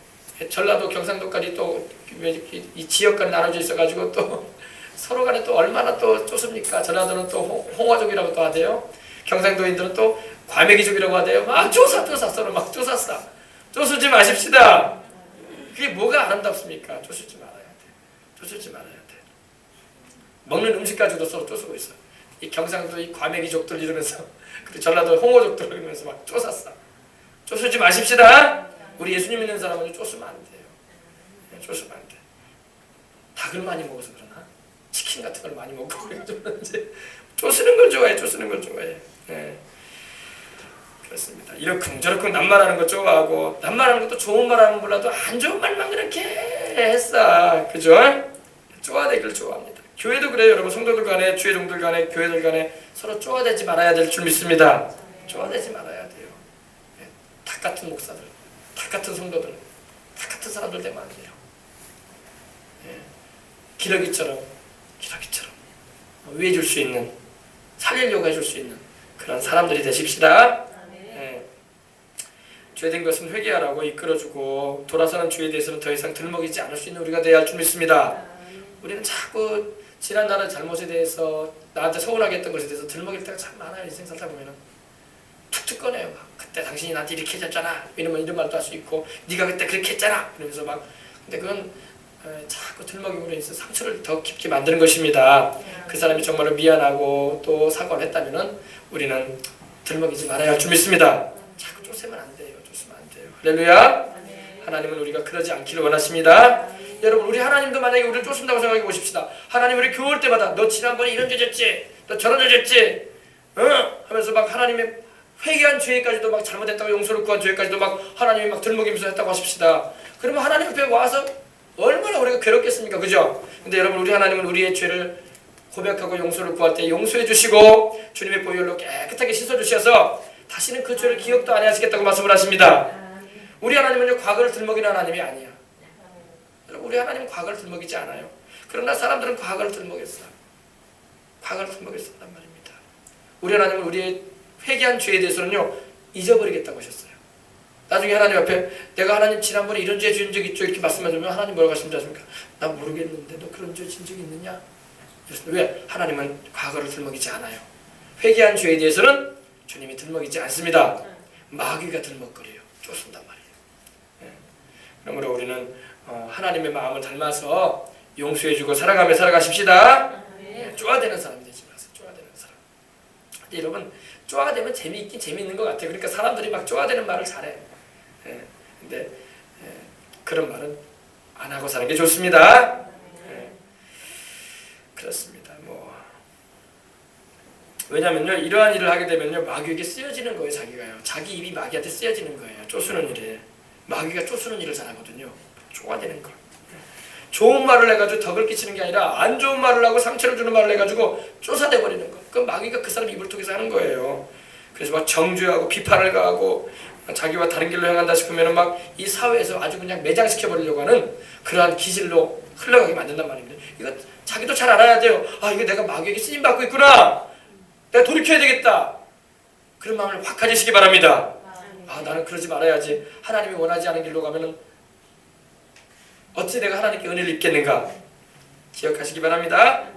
전라도 경상도까지 또 이 지역까지 나눠져 있어가지고 또 서로 간에 또 얼마나 또 쪼습니까? 전라도는 또 홍화족이라고 또 하대요. 경상도인들은 또 과메기족이라고 하대요. 막 쪼사 서로 막 쪼사싸. 쪼수지 마십시다. 그게 뭐가 아름답습니까? 쪼수지 말아야 돼. 쪼수지 말아야 돼. 먹는 음식 가지고도 서로 쪼수고 있어. 이 경상도 이 과메기족들 이러면서 그리고 전라도 홍어족들 이러면서 막 쪼사싸. 쪼수지 마십시다. 우리 예수님 믿는 사람은 쪼수면 안 돼요. 쪼수면 안 돼. 닭을 많이 먹어서 그러나? 치킨 같은 걸 많이 먹고 그런지 쪼수는 걸 좋아해. 쪼수는 걸 좋아해. 네. 그렇습니다. 이렇쿵 저렇쿵 낱말하는 거 좋아하고 낱말하는 것도 좋은 말하면 몰라도 안 좋은 말만 그렇게 했어. 그죠? 쪼아대기를 좋아합니다. 교회도 그래요. 여러분 성도들 간에 주의 종들 간에 교회들 간에 서로 쪼아대지 말아야 될 줄 믿습니다. 쪼아대지 말아야 돼요. 네. 닭 같은 목사들, 닭 같은 성도들, 닭 같은 사람들 되면 안 돼요. 네. 기러기처럼 위해줄 수 있는, 살리려고 해줄 수 있는 그런 사람들이 되십시다. 네. 죄된 것은 회개하라고 이끌어주고 돌아서는 죄에 대해서는 더 이상 들먹이지 않을 수 있는 우리가 되어야 할 줄 믿습니다. 우리는 자꾸 지난 날의 잘못에 대해서 나한테 서운하게 했던 것에 대해서 들먹일 때가 참 많아요. 인생 살다 보면은 툭툭 꺼내요. 막 그때 당신이 나한테 이렇게 해줬잖아. 이러면 이런 말도 할 수 있고 네가 그때 그렇게 했잖아. 이러면서 막 근데 그건 자꾸 들먹임으로 인해서 상처를 더 깊게 만드는 것입니다. 그 사람이 정말로 미안하고 또 사과를 했다면은 우리는 들먹이지 말아야 할 줄 믿습니다. 자꾸 쫓으면 안 돼요. 쫓으면 안 돼요. 할렐루야. 하나님은 우리가 그러지 않기를 원하십니다. 여러분 우리 하나님도 만약에 우리를 쫓는다고 생각해 보십시다. 하나님 우리 교회 올 때마다 너 지난번에 이런 죄 졌지? 너 저런 죄 졌지? 하면서 막 하나님의 회개한 죄까지도 막 잘못했다고 용서를 구한 죄까지도 막 하나님이 막 들먹이면서 했다고 하십시다. 그러면 하나님 앞에 와서 얼마나 우리가 괴롭겠습니까? 그죠? 근데 여러분 우리 하나님은 우리의 죄를 고백하고 용서를 구할 때 용서해 주시고 주님의 보혈로 깨끗하게 씻어 주셔서 다시는 그 죄를 기억도 안 하시겠다고 말씀을 하십니다. 우리 하나님은요 과거를 들먹이는 하나님이 아니야. 우리 하나님은 과거를 들먹이지 않아요. 그러나 사람들은 과거를 들먹였어. 과거를 들먹였단 말입니다. 우리 하나님은 우리의 회개한 죄에 대해서는요 잊어버리겠다고 하셨어요. 나중에 하나님 앞에 내가 하나님 지난번에 이런 죄 지은 적 있죠? 이렇게 말씀하시면 하나님 뭐라고 하십니까? 나 모르겠는데 너 그런 죄 지은 적 있느냐? 왜? 하나님은 과거를 들먹이지 않아요. 회개한 죄에 대해서는 주님이 들먹이지 않습니다. 마귀가 들먹거려요. 쫓는단 말이에요. 네. 그러므로 우리는 하나님의 마음을 닮아서 용서해주고 사랑하며 살아가십시다. 네. 쪼아대는 사람이 되지 마세요. 쪼아대는 사람. 근데 여러분 쪼아대면 재미있긴 재미있는 것 같아요. 그러니까 사람들이 막 쪼아대는 말을 잘해. 예. 근데 그런 말은 안 하고 사는 게 좋습니다. 예. 그렇습니다. 왜냐면요 이러한 일을 하게 되면요 마귀에게 쓰여지는 거예요. 자기가요. 자기 입이 마귀한테 쓰여지는 거예요. 쪼수는 일에. 마귀가 쪼수는 일을 잘하거든요. 쪼아대는 거. 좋은 말을 해가지고 덕을 끼치는 게 아니라 안 좋은 말을 하고 상처를 주는 말을 해가지고 쫓아내 버리는 거. 그 마귀가 그 사람 입을 통해서 하는 거예요. 그래서 막 정죄하고 비판을 가하고 자기와 다른 길로 향한다 싶으면 막 이 사회에서 아주 그냥 매장시켜 버리려고 하는 그러한 기질로 흘러가게 만든단 말입니다. 이거 자기도 잘 알아야 돼요. 아 이거 내가 마귀에게 쓰임 받고 있구나. 내가 돌이켜야 되겠다. 그런 마음을 확 가지시기 바랍니다. 아 나는 그러지 말아야지. 하나님이 원하지 않은 길로 가면은 어찌 내가 하나님께 은혜를 입겠는가 기억하시기 바랍니다.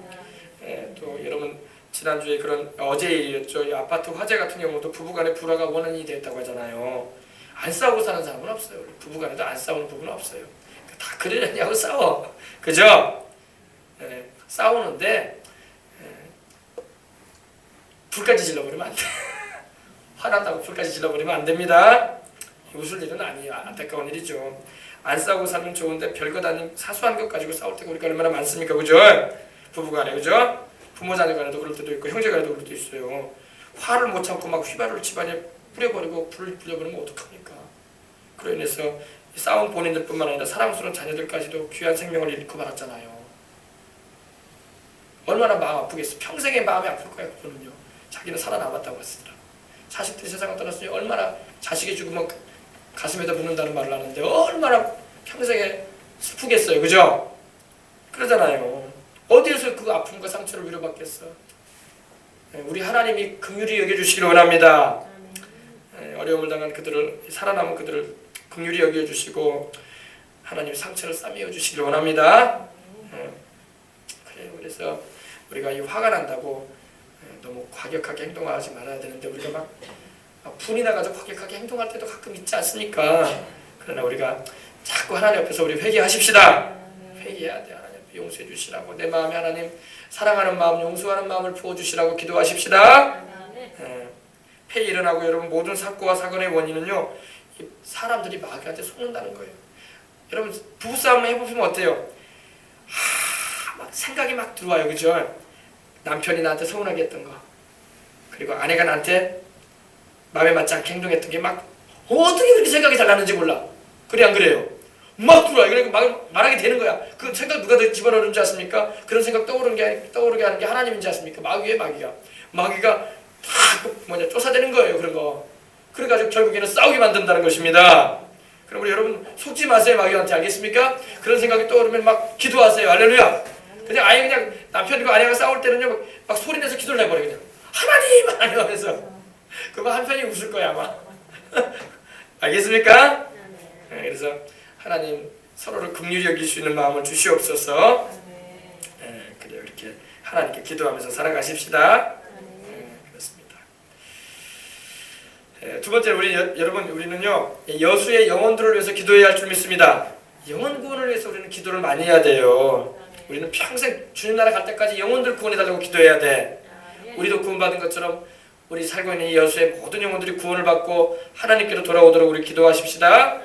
또 여러분 지난주에 그런 어제 일이었죠. 이 아파트 화재 같은 경우도 부부간의 불화가 원인이 됐다고 하잖아요. 안 싸우고 사는 사람은 없어요. 부부간에도 안 싸우는 부부는 없어요. 다 그러려냐고 싸워. 그죠? 싸우는데 불까지 질러버리면 안 돼. 화난다고 불까지 질러버리면 안 됩니다. 웃을 일은 아니에요. 안타까운 일이죠. 안 싸우고 살면 좋은데 별것 아닌 사소한 것 가지고 싸울 때가 우리가 얼마나 많습니까? 그죠? 부부간에 그죠? 부모 자녀 간에도 그럴 때도 있고 형제 간에도 그럴 때도 있어요. 화를 못 참고 막 휘발유를 집안에 뿌려버리고 불을 뿌려버리면 어떡합니까? 그로 인해서 싸운 본인들뿐만 아니라 사랑스러운 자녀들까지도 귀한 생명을 잃고 말았잖아요. 얼마나 마음 아프겠어. 평생의 마음이 아플 거야. 그거는요. 자기는 살아남았다고 했으더라. 자식들이 세상을 떠났으니 얼마나 자식이 죽으면 가슴에다 묻는다는 말을 하는데 얼마나 평생에 슬프겠어요. 그죠? 그러잖아요. 어디에서 그 아픔과 상처를 위로받겠어. 우리 하나님이 긍휼히 여겨주시기를 원합니다. 어려움을 당한 그들을, 살아남은 그들을 긍휼히 여겨주시고 하나님 상처를 싸매어 주시길 원합니다. 그래요. 그래서 우리가 이 화가 난다고 너무 과격하게 행동하지 말아야 되는데, 우리가 막 분이 나가지고 과격하게 행동할 때도 가끔 있지 않습니까? 그러나 우리가 자꾸 하나님 앞에서 우리 회개하십시다. 회개해야 돼. 하나님 앞에 용서해 주시라고, 내 마음에 하나님 사랑하는 마음, 용서하는 마음을 부어주시라고 기도하십시다. 폐 일어나고 여러분, 모든 사고와 사건의 원인은요, 사람들이 마귀한테 속는다는 거예요. 여러분, 부부싸움 해보시면 어때요? 막 생각이 막 들어와요. 그죠? 남편이 나한테 서운하게 했던 거, 그리고 아내가 나한테 마음에 맞지 않게 행동했던 게 막 어떻게 그렇게 생각이 잘 나는지 몰라. 그래 안 그래요? 막 들어와요. 그러니까 막 말하게 되는 거야. 그 생각 누가 집어넣는지 아십니까? 그런 생각 떠오르게 하는 게 하나님인지 아십니까? 마귀예요. 마귀가 다 쫓아대는 거예요. 그런 거. 그래가지고 결국에는 싸우게 만든다는 것입니다. 그럼 우리 여러분 속지 마세요. 마귀한테. 알겠습니까? 그런 생각이 떠오르면 막 기도하세요. 할렐루야. 그냥 아예 그냥 남편과 아내가 싸울 때는요, 막 소리내서 기도를 해버려요. 그냥 하나님 하면서. 그러면 한편이 웃을 거야 아마. 알겠습니까? 그래서 하나님 서로를 긍휼히 여길 수 있는 마음을 주시옵소서. 그래요. 이렇게 하나님께 기도하면서 살아가십시다. 그렇습니다. 두 번째로 여러분, 우리는요, 여수의 영혼들을 위해서 기도해야 할 줄 믿습니다. 영혼 구원을 위해서 우리는 기도를 많이 해야 돼요. 우리는 평생 주님 나라 갈 때까지 영혼들 구원해달라고 기도해야 돼. 우리도 구원받은 것처럼 우리 살고 있는 이 여수의 모든 영혼들이 구원을 받고 하나님께로 돌아오도록 우리 기도하십시다.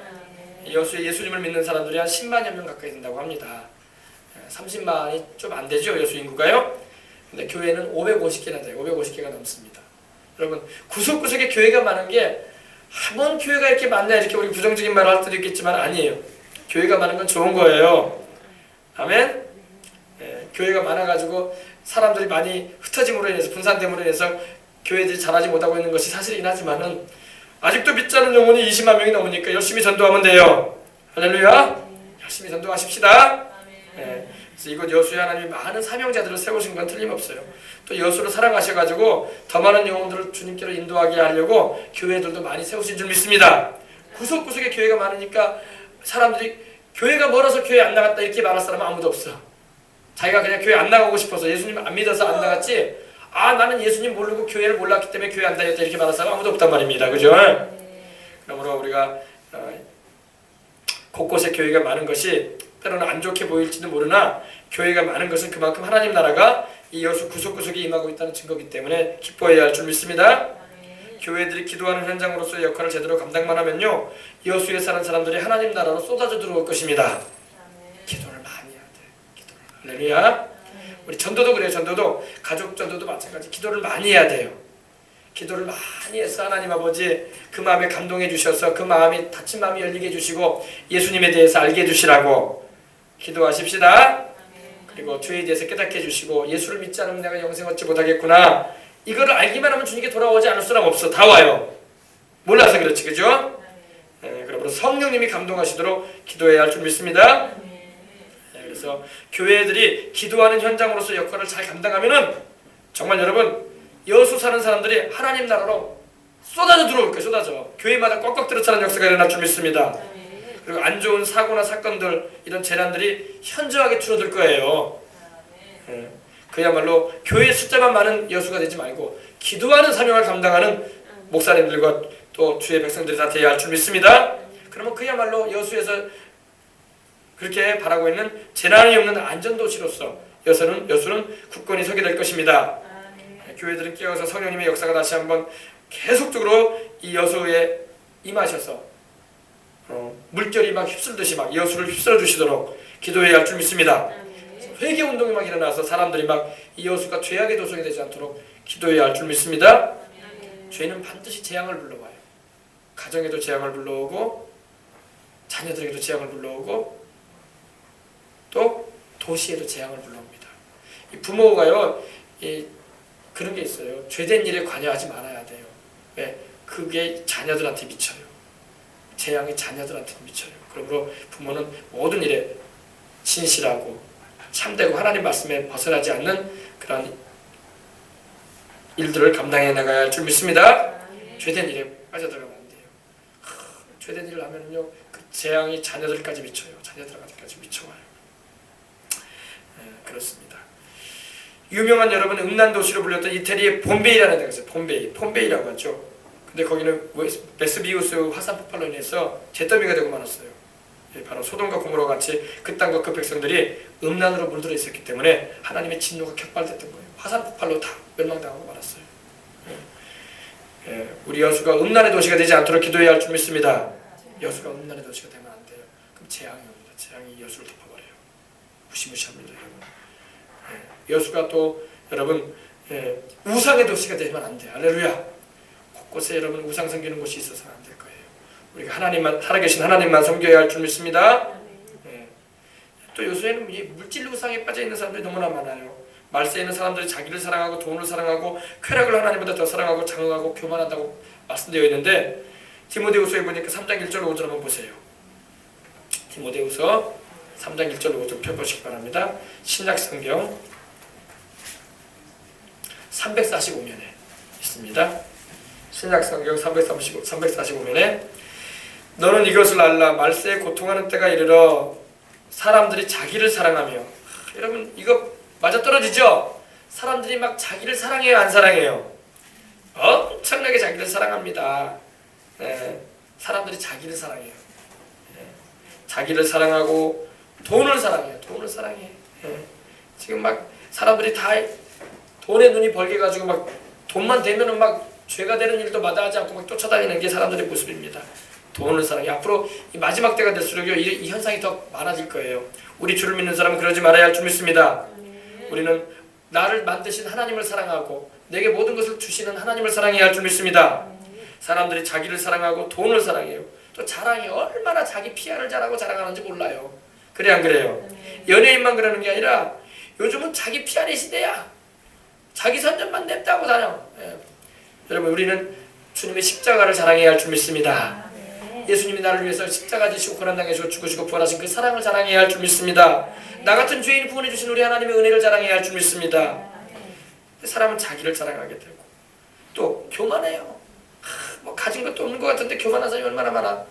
여수에 예수님을 믿는 사람들이 한 10만여 명 가까이 된다고 합니다. 30만이 좀 안 되죠, 여수 인구가요? 근데 교회는 550개나 돼요. 550개가 넘습니다. 여러분, 구석구석에 교회가 많은 게, 한번 교회가 이렇게 많나 이렇게 우리 부정적인 말을 할 때도 있겠지만 아니에요. 교회가 많은 건 좋은 거예요. 아멘? 교회가 많아가지고 사람들이 많이 흩어짐으로 인해서, 분산됨으로 인해서 교회들이 잘하지 못하고 있는 것이 사실이긴 하지만은, 아직도 믿지 않는 영혼이 20만 명이 넘으니까 열심히 전도하면 돼요. 할렐루야. 열심히 전도하십시다. 그래서 이곳 여수에 하나님이 많은 사명자들을 세우신 건 틀림없어요. 또 여수를 사랑하셔가지고 더 많은 영혼들을 주님께로 인도하게 하려고 교회들도 많이 세우신 줄 믿습니다. 구석구석에 교회가 많으니까 사람들이 교회가 멀어서 교회 안 나갔다 이렇게 말할 사람은 아무도 없어. 자기가 그냥 교회 안 나가고 싶어서, 예수님 안 믿어서 안 나갔지, 나는 예수님 모르고 교회를 몰랐기 때문에 교회 안 다녔다 이렇게 말할 사람 아무도 없단 말입니다. 그죠? 그러므로 우리가 곳곳에 교회가 많은 것이 때로는 안 좋게 보일지도 모르나, 교회가 많은 것은 그만큼 하나님 나라가 이 여수 구석구석에 임하고 있다는 증거이기 때문에 기뻐해야 할 줄 믿습니다. 교회들이 기도하는 현장으로서의 역할을 제대로 감당만 하면요, 여수에 사는 사람들이 하나님 나라로 쏟아져 들어올 것입니다. 기도를 많이 해야 돼. 할렐루야. 우리 전도도 그래요. 전도도, 가족 전도도 마찬가지. 기도를 많이 해야 돼요. 기도를 많이 해서 하나님 아버지 그 마음에 감동해 주셔서 그 마음이, 닫힌 마음이 열리게 해주시고 예수님에 대해서 알게 해주시라고 기도하십시다. 그리고 주에 대해서 깨닫게 해주시고, 예수를 믿지 않으면 내가 영생 얻지 못하겠구나, 이거를 알기만 하면 주님께 돌아오지 않을 사람 없어. 다 와요. 몰라서 그렇지. 그죠? 그러므로 성령님이 감동하시도록 기도해야 할 줄 믿습니다. 그래서 교회들이 기도하는 현장으로서 역할을 잘 감당하면은 정말 여러분, 여수 사는 사람들이 하나님 나라로 쏟아져 들어올 거예요. 쏟아져. 교회마다 꽉꽉 들어차는 역사가 일어날 줄 믿습니다. 그리고 안 좋은 사고나 사건들, 이런 재난들이 현저하게 줄어들 거예요. 그야말로 교회 숫자만 많은 여수가 되지 말고 기도하는 사명을 감당하는 목사님들과 또 주의 백성들이 다 되어야 할 줄 믿습니다. 그러면 그야말로 여수에서 그렇게 바라고 있는 재난이 없는 안전도시로서 여수는 굳건히 서게 될 것입니다. 교회들은 깨어서 성령님의 역사가 다시 한번 계속적으로 이 여수에 임하셔서 물결이 막 휩쓸듯이 막 여수를 휩쓸어 주시도록 기도해야 할 줄 믿습니다. 회개 운동이 막 일어나서 사람들이 막 이 여수가 죄악의 도성이 되지 않도록 기도해야 할 줄 믿습니다. 죄는 반드시 재앙을 불러와요. 가정에도 재앙을 불러오고, 자녀들에게도 재앙을 불러오고, 또 도시에도 재앙을 불러옵니다. 이 부모가요, 그런 게 있어요. 죄된 일에 관여하지 말아야 돼요. 왜? 그게 자녀들한테 미쳐요. 재앙이 자녀들한테 미쳐요. 그러므로 부모는 모든 일에 신실하고 참되고 하나님 말씀에 벗어나지 않는 그런 일들을 감당해 나가야 할 줄 믿습니다. 죄된 일에 빠져들어가면 죄된 일을 하면은요 그 재앙이 자녀들까지 미쳐요. 자녀들까지 미쳐와요. 그렇습니다. 유명한 여러분 음란 도시로 불렸던 이태리의 폼베이라는 데가 있어요. 폼베이라고 하죠. 근데 거기는 베스비우스 화산 폭발로 인해서 잿더미가 되고 말았어요. 바로 소돔과 고모라 같이 그 땅과 그 백성들이 음란으로 물들어 있었기 때문에 하나님의 진노가 격발됐던 거예요. 화산 폭발로 다 멸망당하고 말았어요. 우리 여수가 음란의 도시가 되지 않도록 기도해야 할 줄 믿습니다. 여수가 음란의 도시가 되면 안 돼요. 그럼 재앙이 옵니다. 재앙이 여수를 덮어버려요. 무시무시합니다, 여러분. 여수가 또 여러분 우상의 도시가 되면 안 돼요. 할렐루야. 곳곳에 여러분 우상 섬기는 곳이 있어서는 안 될 거예요. 우리가 하나님만 살아계신 하나님만 섬겨야 할 줄 믿습니다. 또 요새는 이 물질 우상에 빠져 있는 사람들이 너무나 많아요. 말세에 있는 사람들이 자기를 사랑하고 돈을 사랑하고 쾌락을 하나님보다 더 사랑하고 장악하고 교만한다고 말씀되어 있는데 디모데후서에 보니까 3장 1절 5절 한번 보세요. 디모데후서 3장 1절 5절 펴보시기 바랍니다. 신약성경 345면에 있습니다. 신약성경 345면에 너는 이것을 알라. 말세에 고통하는 때가 이르러 사람들이 자기를 사랑하며 여러분 이거 맞아떨어지죠? 사람들이 막 자기를 사랑해요? 안 사랑해요? 엄청나게 자기를 사랑합니다. 사람들이 자기를 사랑해요. 자기를 사랑하고 돈을 사랑해요. 돈을 사랑해. 지금 막 사람들이 다 돈에 눈이 벌게 가지고 막 돈만 되면은 막 죄가 되는 일도 마다하지 않고 막 쫓아다니는 게 사람들의 모습입니다. 돈을 사랑해. 앞으로 이 마지막 때가 될수록요 이 현상이 더 많아질 거예요. 우리 주를 믿는 사람은 그러지 말아야 할 줄 믿습니다. 우리는 나를 만드신 하나님을 사랑하고 내게 모든 것을 주시는 하나님을 사랑해야 할 줄 믿습니다. 사람들이 자기를 사랑하고 돈을 사랑해요. 또 자랑이 얼마나 자기 PR을 잘하고 자랑하는지 몰라요. 그래 안 그래요? 연예인만 그러는 게 아니라 요즘은 자기 PR의 시대야. 자기 선전만 냅다고 다녀. 여러분 우리는 주님의 십자가를 자랑해야 할 줄 믿습니다. 예수님이 나를 위해서 십자가 지시고 고난당하시고 죽으시고 부활하신 그 사랑을 자랑해야 할 줄 믿습니다. 나 같은 죄인이 구원해 주신 우리 하나님의 은혜를 자랑해야 할 줄 믿습니다. 사람은 자기를 자랑하게 되고 또 교만해요. 뭐 가진 것도 없는 것 같은데 교만한 사람이 얼마나 많아.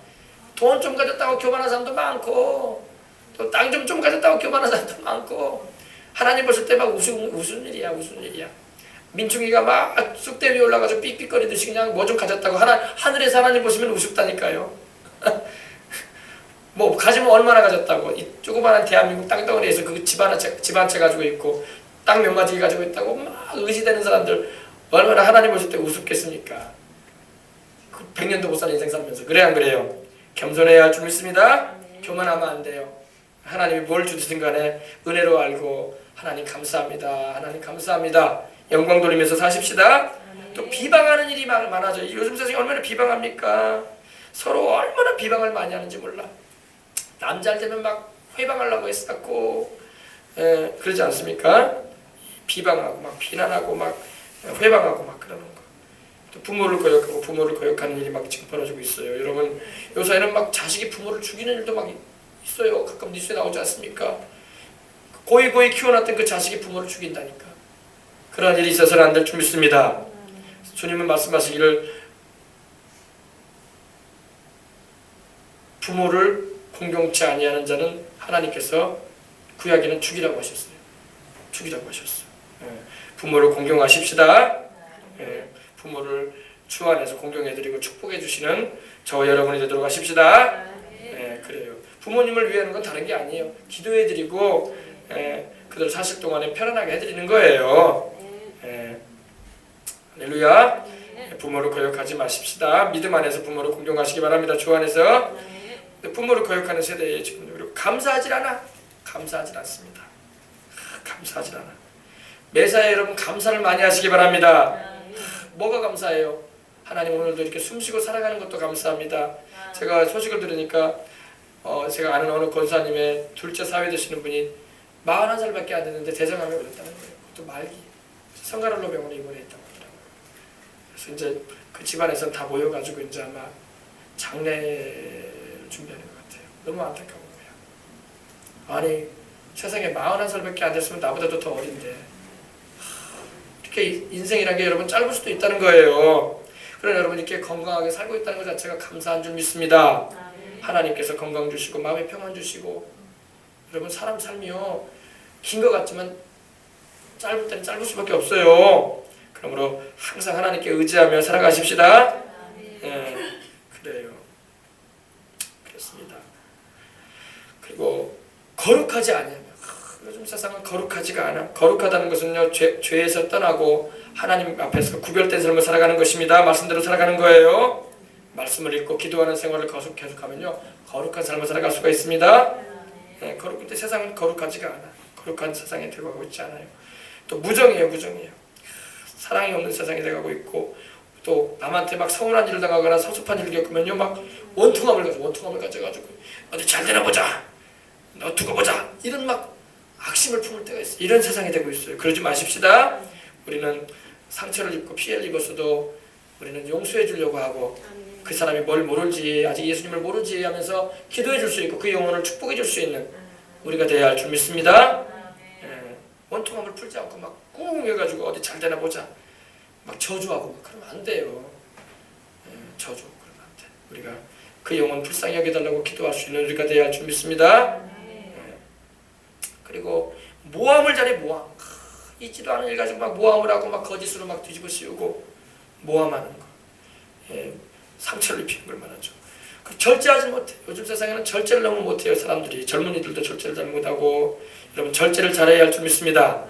돈 좀 가졌다고 교만한 사람도 많고 또 땅 좀 가졌다고 교만한 사람도 많고 하나님 보실 때 막 무슨 일이야. 민충이가 막 쑥대 위에 올라가서 삑삑거리듯이 그냥 뭐 좀 가졌다고 하늘에서 하나님 보시면 우습다니까요. 뭐 가지면 얼마나 가졌다고. 이 조그마한 대한민국 땅덩어리에서 그 집 한 채 가지고 있고 땅 몇 마디 가지고 있다고 막 의지되는 사람들 얼마나 하나님 보실 때 우습겠습니까? 100년도 못 사는 인생 살면서. 그래 안 그래요? 겸손해야 할 줄 믿습니다. 교만하면 안 돼요. 하나님이 뭘 주시든 간에 은혜로 알고 하나님 감사합니다. 하나님 감사합니다. 영광 돌리면서 사십시다. 또 비방하는 일이 많아져요. 요즘 세상에 얼마나 비방합니까? 서로 얼마나 비방을 많이 하는지 몰라. 남잘 되면 막 회방하려고 했었고 그러지 않습니까? 비방하고 막 비난하고 막 회방하고 막 그러는 거. 또 부모를 거역하고 부모를 거역하는 일이 막 지금 벌어지고 있어요. 여러분 요새는 막 자식이 부모를 죽이는 일도 막 있어요. 가끔 뉴스에 나오지 않습니까? 고이 키워놨던 그 자식이 부모를 죽인다니까. 그런 일이 있어서는 안 될 줄 믿습니다. 주님은 말씀하시기를 부모를 공경치 아니하는 자는 하나님께서 구약에는 죽이라고 하셨어요. 죽이라고 하셨어요. 부모를 공경하십시다. 부모를 주 안에서 공경해드리고 축복해주시는 저와 여러분이 되도록 하십시다. 그래요. 부모님을 위하는 건 다른 게 아니에요. 기도해드리고 그들 사실 동안에 편안하게 해드리는 거예요. 할렐루야. 부모를 거역하지 마십시다. 믿음 안에서 부모를 공경하시기 바랍니다. 주 안에서. 부모를 거역하는 세대에 지금 그리고 감사하지 않습니다. 감사하지 않아. 매사에 여러분 감사를 많이 하시기 바랍니다. 뭐가 감사해요? 하나님 오늘도 이렇게 숨쉬고 살아가는 것도 감사합니다. 제가 소식을 들으니까 제가 아는 어느 권사님의 둘째 사회 되시는 분이 41살밖에 안 됐는데 대장암에 걸렸다는 거예요. 그것도 말기. 성가를로 병원에 입원했다고 하더라고요. 그래서 이제 그 집안에서는 다 모여가지고 이제 아마 장례를 준비하는 것 같아요. 너무 안타까운 거야. 아니 세상에 41살밖에 안 됐으면 나보다도 더 어린데 이렇게 인생이란 게 여러분 짧을 수도 있다는 거예요. 그러나 여러분 이렇게 건강하게 살고 있다는 것 자체가 감사한 줄 믿습니다. 하나님께서 건강 주시고 마음의 평안 주시고, 여러분 사람 삶이요 긴 것 같지만 짧을 때는 짧을 수밖에 없어요. 그러므로 항상 하나님께 의지하며 살아가십시다. 그래요. 그렇습니다. 그리고 거룩하지 아니하며, 요즘 세상은 거룩하지가 않아. 거룩하다는 것은요 죄에서 떠나고 하나님 앞에서 구별된 삶을 살아가는 것입니다. 말씀대로 살아가는 거예요. 말씀을 읽고 기도하는 생활을 계속하면요 거룩한 삶을 살아갈 수가 있습니다. 근데 세상은 거룩하지가 않아. 거룩한 세상에 들어가고 있지 않아요. 또 무정이에요. 사랑이 없는 세상에 들어가고 있고, 또 남한테 막 서운한 일을 당하거나 섭섭한 일을 겪으면요 막 원통함을 가져가지고 어디 잘 되나 보자, 너 두고 보자, 이런 막 악심을 품을 때가 있어요. 이런 세상이 되고 있어요. 그러지 마십시다. 우리는 상처를 입고 피해를 입었어도 우리는 용서해 주려고 하고, 그 사람이 뭘 모를지, 아직 예수님을 모르지 하면서 기도해 줄 수 있고 그 영혼을 축복해 줄 수 있는 우리가 되어야 할 줄 믿습니다. 원통함을 풀지 않고 막 꿍 해가지고 어디 잘 되나 보자 막 저주하고 막 그러면 안 돼요. 저주 그러면 안 돼. 우리가 그 영혼 불쌍히 여겨달라고 기도할 수 있는 우리가 되어야 할 줄 믿습니다. 그리고 모함을 잘해. 모함, 있지도 않은 일 가지고 막 모함을 하고 막 거짓으로 막 뒤집어 씌우고 모함하는 거, 상처를 입히는 걸 말하죠. 절제하지 못해. 요즘 세상에는 절제를 너무 못해요. 사람들이, 젊은이들도 절제를 잘 못하고. 여러분 절제를 잘해야 할 줄 믿습니다.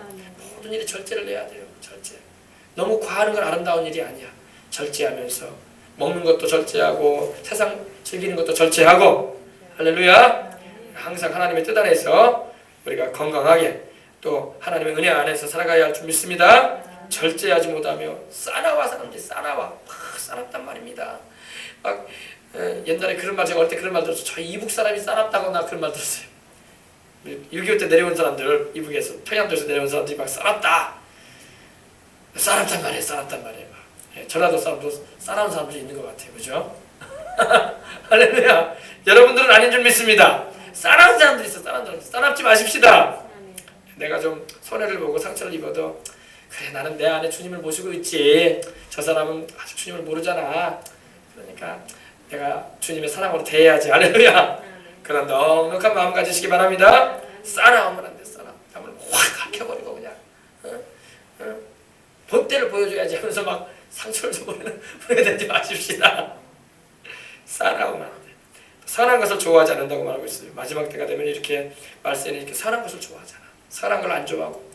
모든 일에 절제를 해야 돼요. 절제. 너무 과하는 건 아름다운 일이 아니야. 절제하면서 먹는 것도 절제하고 세상 즐기는 것도 절제하고. 할렐루야. 항상 하나님의 뜻 안에서 우리가 건강하게 또 하나님의 은혜 안에서 살아가야 할 줄 믿습니다. 절제하지 못하며 싸나와 사람들이 막 싸납단 말입니다. 막 옛날에 그런 말, 제가 어릴 때 그런 말 들었어요. 저희 이북 사람이 싸납다고 나 그런 말 들었어요. 6.25 때 내려온 사람들, 이북에서 평양도에서 내려온 사람들이 막 싸납단 말이에요. 전라도 사람도 싸나운 사람들이 있는 것 같아요. 그죠? 할렐루야. 여러분들은 아닌 줄 믿습니다. 싸나운 사람들이 있어. 싸납지 마십시다. 내가 좀 손해를 보고 상처를 입어도 그래, 나는 내 안에 주님을 모시고 있지. 저 사람은 아직 주님을 모르잖아. 그러니까 내가 주님의 사랑으로 대해야지. 할렐루야. 그런 넉넉한 마음 가지시기 바랍니다. 싸나우면 안 돼. 싸나우면 확 켜버리고 그냥 본때를 보여줘야지 하면서 막 상처를 줘버리는 분이 되지 마십시다. 싸나우면 안 돼. 선한 것을 좋아하지 않는다고 말하고 있어요. 마지막 때가 되면 이렇게 말세는 이렇게 선한 것을 좋아하잖아. 선한 걸 안 좋아하고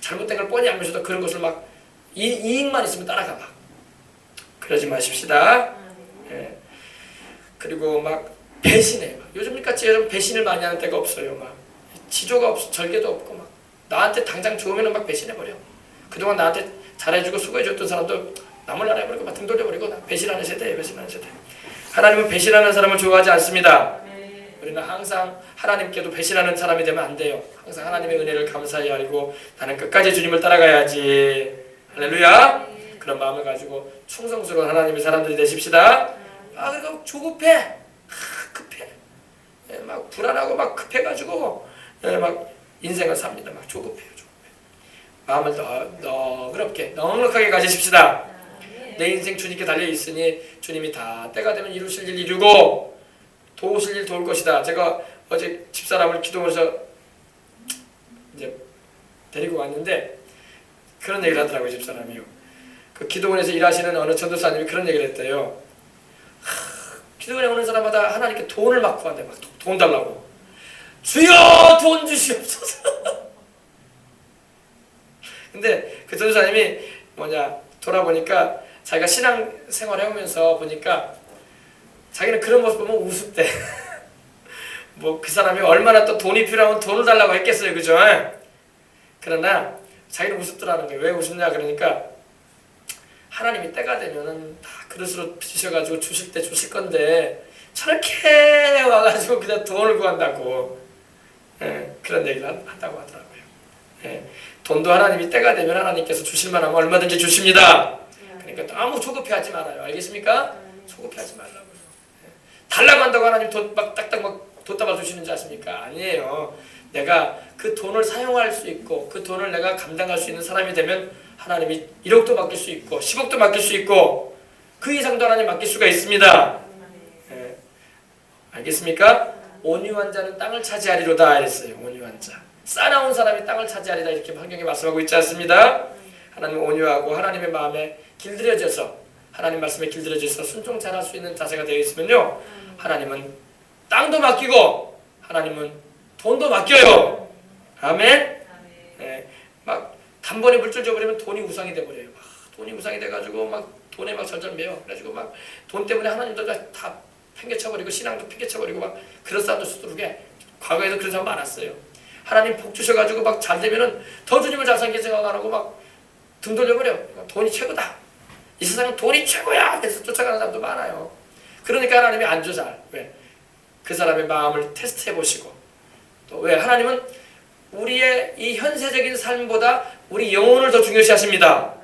잘못된 걸 뻔히 알면서도 그런 것을 막 이익만 있으면 따라가 막. 그러지 마십시다. 그리고 막 배신해. 요즘같이 여러분 배신을 많이 하는 때가 없어요. 막 지조가 없어, 절개도 없고 막 나한테 당장 좋으면 막 배신해버려. 그동안 나한테 잘해주고 수고해줬던 사람도 남을 알아버리고 막 등 돌려버리고. 배신하는 세대예요. 배신하는 세대. 하나님은 배신하는 사람을 좋아하지 않습니다. 우리는 항상 하나님께도 배신하는 사람이 되면 안 돼요. 항상 하나님의 은혜를 감사해야 하고 나는 끝까지 주님을 따라가야지. 할렐루야. 그런 마음을 가지고 충성스러운 하나님의 사람들이 되십시다. 그리고 조급해. 급해. 막 불안하고 막 급해가지고 막 인생을 삽니다. 막 조급해요. 마음을 너그럽게 넉넉하게 가지십시다. 내 인생 주님께 달려있으니 주님이 다 때가 되면 이루실 일 이루고 도우실 일 도울 것이다. 제가 어제 집사람을 기도원에서 이제 데리고 왔는데 그런 얘기를 하더라고요. 집사람이요. 그 기도원에서 일하시는 어느 전도사님이 그런 얘기를 했대요. 기도원에 오는 사람마다 하나님께 돈을 막 구한대. 막 돈 달라고. 주여 돈 주시옵소서. 근데 그 전도사님이 돌아보니까 자기가 신앙생활 해오면서 보니까 자기는 그런 모습 보면 우습대. 뭐 그 사람이 얼마나 또 돈이 필요하면 돈을 달라고 했겠어요. 그죠? 그러나 자기는 우습더라는 거예요. 왜 우습냐 그러니까 하나님이 때가 되면은 다 그릇으로 빚으셔가지고 주실 때 주실 건데 저렇게 와가지고 그냥 돈을 구한다고. 그런 얘기를 한다고 하더라고요. 돈도 하나님이 때가 되면 하나님께서 주실 만하면 얼마든지 주십니다. 그러니까 너무 조급해하지 말아요. 알겠습니까? 조급해하지 말라고요. 달라고 한다고 하나님 돈 막 딱딱 막 뒀다가 주시는 줄 아십니까? 아니에요. 내가 그 돈을 사용할 수 있고 그 돈을 내가 감당할 수 있는 사람이 되면 하나님이 1억도 맡길 수 있고 10억도 맡길 수 있고 그 이상도 하나님 맡길 수가 있습니다. 예. 알겠습니까? 온유한 자는 땅을 차지하리로다 이랬어요. 온유한 자. 싸나운 사람이 땅을 차지하리라 이렇게 성경에 말씀하고 있지 않습니다? 하나님 온유하고 하나님의 마음에 길들여져서 하나님 말씀에 길들여져서 순종 잘할 수 있는 자세가 되어 있으면요, 하나님은 땅도 맡기고 하나님은 돈도 맡겨요. 아멘. 예. 막 단번에 물줄 줘버리면 돈이 우상이 돼버려요. 막 돈이 우상이 돼가지고 막 돈에 막 절절 매여. 그래가지고 막 돈 때문에 하나님도 다 팽개쳐버리고 신앙도 팽개쳐버리고 막 그런 사람도 수두룩해. 과거에도 그런 사람 많았어요. 하나님 복 주셔가지고 막 잘 되면은 더 주님을 잘생겨 생각 안 하고 막 등 돌려버려. 돈이 최고다. 이 세상은 돈이 최고야. 그래서 쫓아가는 사람도 많아요. 그러니까 하나님이 안 줘 잘. 왜? 그 사람의 마음을 테스트해 보시고, 또 왜? 하나님은 우리의 이 현세적인 삶보다 우리 영혼을 더 중요시 하십니다.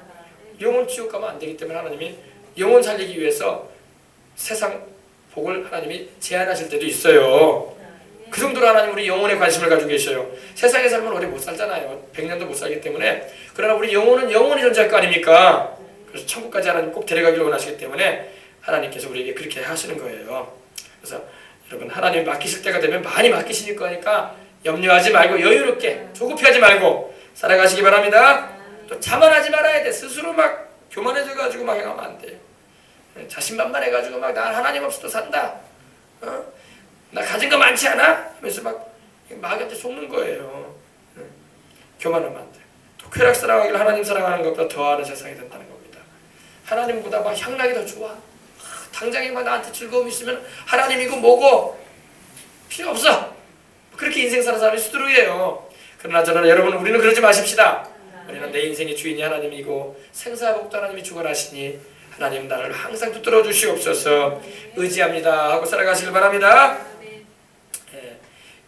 영혼 지옥 가면 안 되기 때문에 하나님이 영혼 살리기 위해서 세상 복을 하나님이 제한하실 때도 있어요. 그 정도로 하나님 우리 영혼에 관심을 가지고 계셔요. 세상의 삶은 오래 못 살잖아요. 100년도 못 살기 때문에. 그러나 우리 영혼은 영원히 존재할 거 아닙니까? 그래서 천국까지 하나님 꼭 데려가기를 원하시기 때문에 하나님께서 우리에게 그렇게 하시는 거예요. 그래서 여러분, 하나님이 맡기실 때가 되면 많이 맡기실 거니까 염려하지 말고 여유롭게 조급해하지 말고 살아가시기 바랍니다. 또 자만하지 말아야 돼. 스스로 막 교만해져가지고 막 행하면 안 돼. 자신만만해가지고 막 나 하나님 없이도 산다. 나 가진 거 많지 않아? 하면서 막 마귀한테 속는 거예요. 교만하면 안 돼. 또 쾌락 사랑하기를 하나님 사랑하는 것보다 더하는 세상이 된다는 겁니다. 하나님보다 막 향락이 더 좋아. 당장에 막 나한테 즐거움이 있으면 하나님이고 뭐고 필요 없어. 그렇게 인생 사는 사람이 수두룩이에요. 그러나 저는 여러분, 우리는 그러지 마십시다. 우리는 내 인생의 주인이 하나님이고 생사복도 하나님이 주관하시니 하나님 나를 항상 붙들어 주시옵소서. 의지합니다 하고 살아가시길 바랍니다. 예,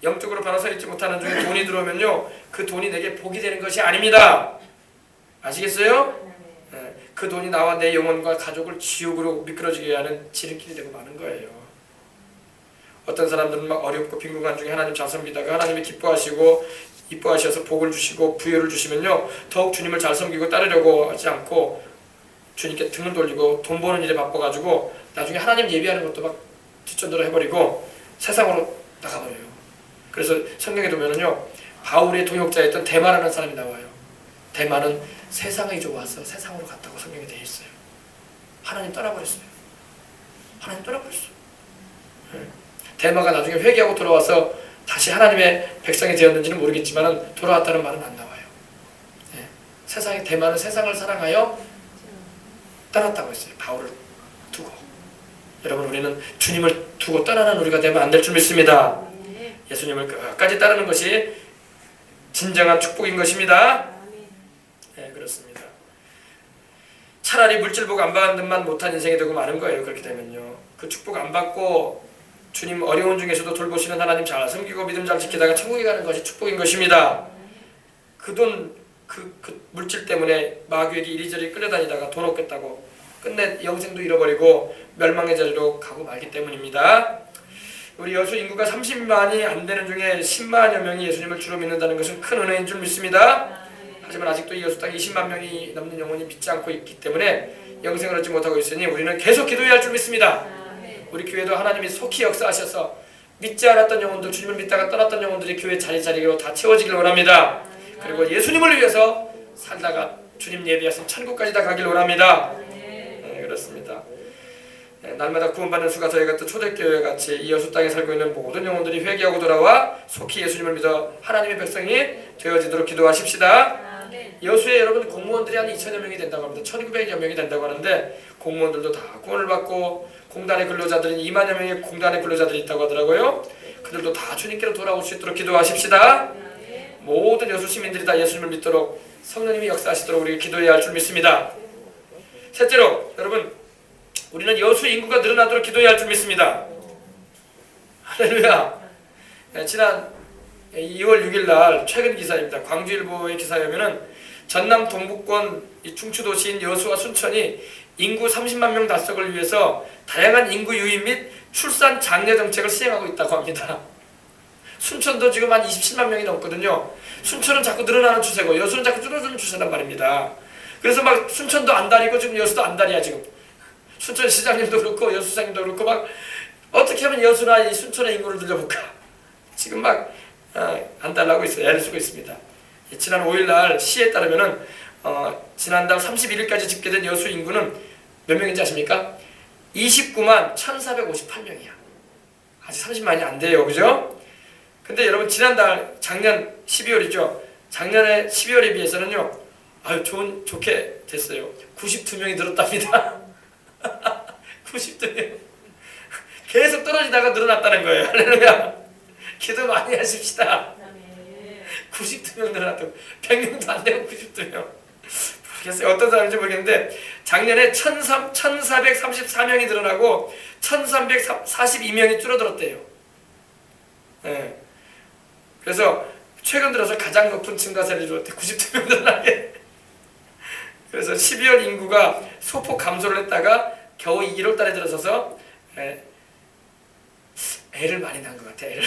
영적으로 바로 서 있지 못하는 중에 돈이 들어오면요, 그 돈이 내게 복이 되는 것이 아닙니다. 아시겠어요? 예, 그 돈이 나와 내 영혼과 가족을 지옥으로 미끄러지게 하는 지름길이 되고 마는 거예요. 어떤 사람들은 막 어렵고 빈곤한 중에 하나님 잘 섬기다가 하나님이 기뻐하시고 이뻐하셔서 복을 주시고 부여를 주시면요, 더욱 주님을 잘 섬기고 따르려고 하지 않고 주님께 등을 돌리고 돈 버는 일에 바빠가지고 나중에 하나님 예비하는 것도 막 뒷전도로 해버리고 세상으로 나가버려요. 그래서 성경에 보면은요, 바울의 동역자였던 데마라는 사람이 나와요. 데마는 세상이 좋아서 세상으로 갔다고 성경에 되어 있어요. 하나님 떠나버렸어요. 하나님 떠나버렸어요. 데마가 나중에 회개하고 돌아와서 다시 하나님의 백성이 되었는지는 모르겠지만 돌아왔다는 말은 안 나와요. 세상에, 데마는 세상을 사랑하여 떠났다고 했어요. 바울을 두고. 여러분, 우리는 주님을 두고 떠나는 우리가 되면 안 될 줄 믿습니다. 예수님을 끝까지 따르는 것이 진정한 축복인 것입니다. 네, 그렇습니다. 차라리 물질 복 안 받는 듯만 못한 인생이 되고 마는 거예요. 그렇게 되면요, 그 축복 안 받고 주님 어려운 중에서도 돌보시는 하나님 잘 섬기고 믿음 잘 지키다가 천국에 가는 것이 축복인 것입니다. 그 돈, 그 물질 때문에 마귀에게 이리저리 끌려다니다가 돈 없겠다고 끝내 영생도 잃어버리고 멸망의 자리로 가고 말기 때문입니다. 우리 여수 인구가 30만이 안 되는 중에 10만여 명이 예수님을 주로 믿는다는 것은 큰 은혜인 줄 믿습니다. 하지만 아직도 이 여수 땅에 20만 명이 넘는 영혼이 믿지 않고 있기 때문에 영생을 얻지 못하고 있으니 우리는 계속 기도해야 할 줄 믿습니다. 우리 교회도 하나님이 속히 역사하셔서 믿지 않았던 영혼들, 주님을 믿다가 떠났던 영혼들이 교회 자리자리로 다 채워지길 원합니다. 그리고 예수님을 위해서 살다가 주님 예비하신 천국까지 다 가길 원합니다. 네, 그렇습니다. 네, 날마다 구원받는 수가 저희 같은 초대교회 같이 이 여수 땅에 살고 있는 모든 영혼들이 회개하고 돌아와 속히 예수님을 믿어 하나님의 백성이 되어지도록 기도하십시다. 여수에 여러분 공무원들이 한 2천여 명이 된다고 합니다. 1900여 명이 된다고 하는데 공무원들도 다 구원을 받고 공단의 근로자들은 2만여 명의 공단의 근로자들이 있다고 하더라고요. 그들도 다 주님께로 돌아올 수 있도록 기도하십시다. 모든 여수 시민들이 다 예수님을 믿도록 성령님이 역사하시도록 우리가 기도해야 할 줄 믿습니다. 셋째로, 여러분, 우리는 여수 인구가 늘어나도록 기도해야 할 줄 믿습니다. 할렐루야. 지난 2월 6일 날 최근 기사입니다. 광주일보의 기사에 전남 동부권 중추도시인 여수와 순천이 인구 30만 명 달성을 위해서 다양한 인구 유입 및 출산 장려 정책을 시행하고 있다고 합니다. 순천도 지금 한 27만 명이 넘거든요. 순천은 자꾸 늘어나는 추세고 여수는 자꾸 줄어드는 추세란 말입니다. 그래서 막 순천도 안달이고 지금 여수도 안달이야 지금. 순천 시장님도 그렇고 여수장님도 그렇고 막 어떻게 하면 여수나 이 순천의 인구를 늘려볼까 지금 막 안달나고 있어요. 애를 쓰고 있습니다. 지난 5일날 시에 따르면은 지난달 31일까지 집계된 여수 인구는 몇 명인지 아십니까? 29만 1458명이야. 아직 30만이 안 돼요. 그죠? 근데 여러분 작년 12월이죠. 작년에 12월에 비해서는요. 좋게 됐어요. 92명이 늘었답니다. 92명. 계속 떨어지다가 늘어났다는 거예요. 할렐루야. 기도 많이 하십시다. 92명 늘어났다고. 100명도 안 되고 92명. 모르겠어요. 어떤 사람인지 모르겠는데 작년에 1434명이 늘어나고 1342명이 줄어들었대요. 네. 그래서 최근 들어서 가장 높은 증가세를 이루었대. 92명 늘어나게. 그래서 12월 인구가 소폭 감소를 했다가 겨우 1월 달에 들어서서 애를 많이 낳은 것 같아요.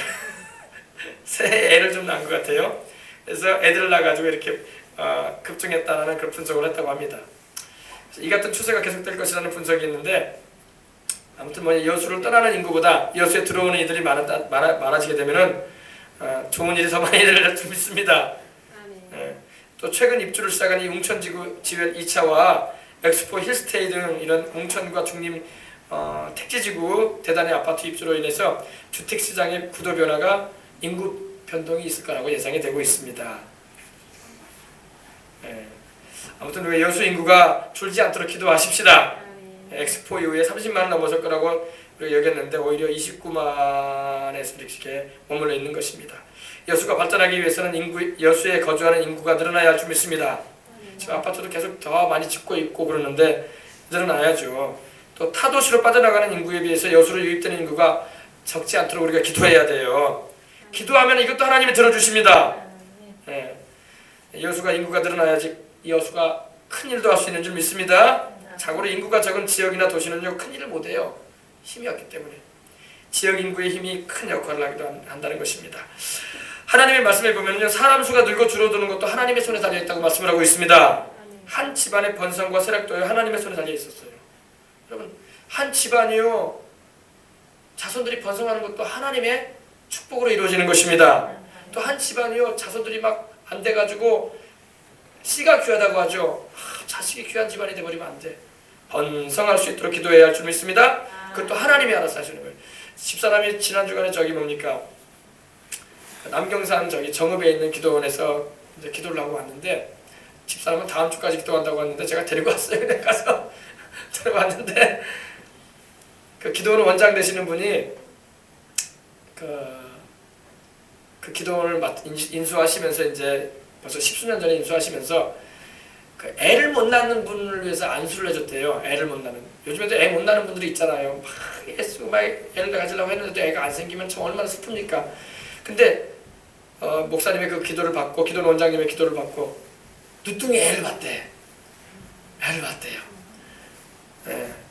새 애를 좀 낳은 것 같아요. 그래서 애들을 낳아가지고 이렇게 급증했다는 그런 분석을 했다고 합니다. 이 같은 추세가 계속될 것이라는 분석이 있는데 아무튼 여수를 떠나는 인구보다 여수에 들어오는 이들이 많아지게 되면은 좋은 일이 더 많이 일어날 줄 믿습니다. 또 최근 입주를 시작한 이 웅천지구 지회 2차와 엑스포 힐스테이 등 이런 웅천과 중림 택지지구 대단의 아파트 입주로 인해서 주택시장의 구도 변화가 인구 변동이 있을 거라고 예상이 되고 있습니다. 아무튼 우리 여수 인구가 줄지 않도록 기도하십시다. 엑스포 이후에 30만을 넘어설 거라고 여겼는데 오히려 29만에서 이렇게 머물러 있는 것입니다. 여수가 발전하기 위해서는 여수에 거주하는 인구가 늘어나야 할 줄 믿습니다. 지금 아파트도 계속 더 많이 짓고 있고 그러는데 늘어나야죠. 또 타도시로 빠져나가는 인구에 비해서 여수로 유입되는 인구가 적지 않도록 우리가 기도해야 돼요. 기도하면 이것도 하나님이 들어주십니다. 여수가 인구가 늘어나야지 여수가 큰 일도 할 수 있는 줄 믿습니다. 자고로 인구가 적은 지역이나 도시는요 큰 일을 못해요. 힘이 없기 때문에. 지역 인구의 힘이 큰 역할을 하기도 한다는 것입니다. 하나님의 말씀에 보면요 사람 수가 늘고 줄어드는 것도 하나님의 손에 달려있다고 말씀을 하고 있습니다. 한 집안의 번성과 세력도요 하나님의 손에 달려 있었어요. 여러분 한 집안이요 자손들이 번성하는 것도 하나님의 축복으로 이루어지는 것입니다. 또 한 집안이요 자손들이 막 안 돼가지고 씨가 귀하다고 하죠. 자식이 귀한 집안이 돼버리면 안 돼. 번성할 수 있도록 기도해야 할 줄 믿습니다. 그것도 하나님이 알아서 하시는 거예요. 집사람이 지난 주간에 뭡니까 남경산 정읍에 있는 기도원에서 이제 기도를 하고 왔는데 집사람은 다음 주까지 기도한다고 했는데 제가 데리고 왔어요. 그냥 가서 데리고 왔는데 그 기도원 원장 되시는 분이 그 기도원을 인수하시면서 이제 벌써 10수년 전에 인수하시면서 그 애를 못 낳는 분을 위해서 안수를 해줬대요. 애를 못 낳는. 요즘에도 애 못 낳는 분들이 있잖아요. 막 애쓰고 막 애를 가지려고 했는데도 애가 안 생기면 참 얼마나 슬픕니까. 근데 목사님의 그 기도를 받고 기도원 원장님의 기도를 받고 누뚱이 애를 봤대. 애를 봤대요.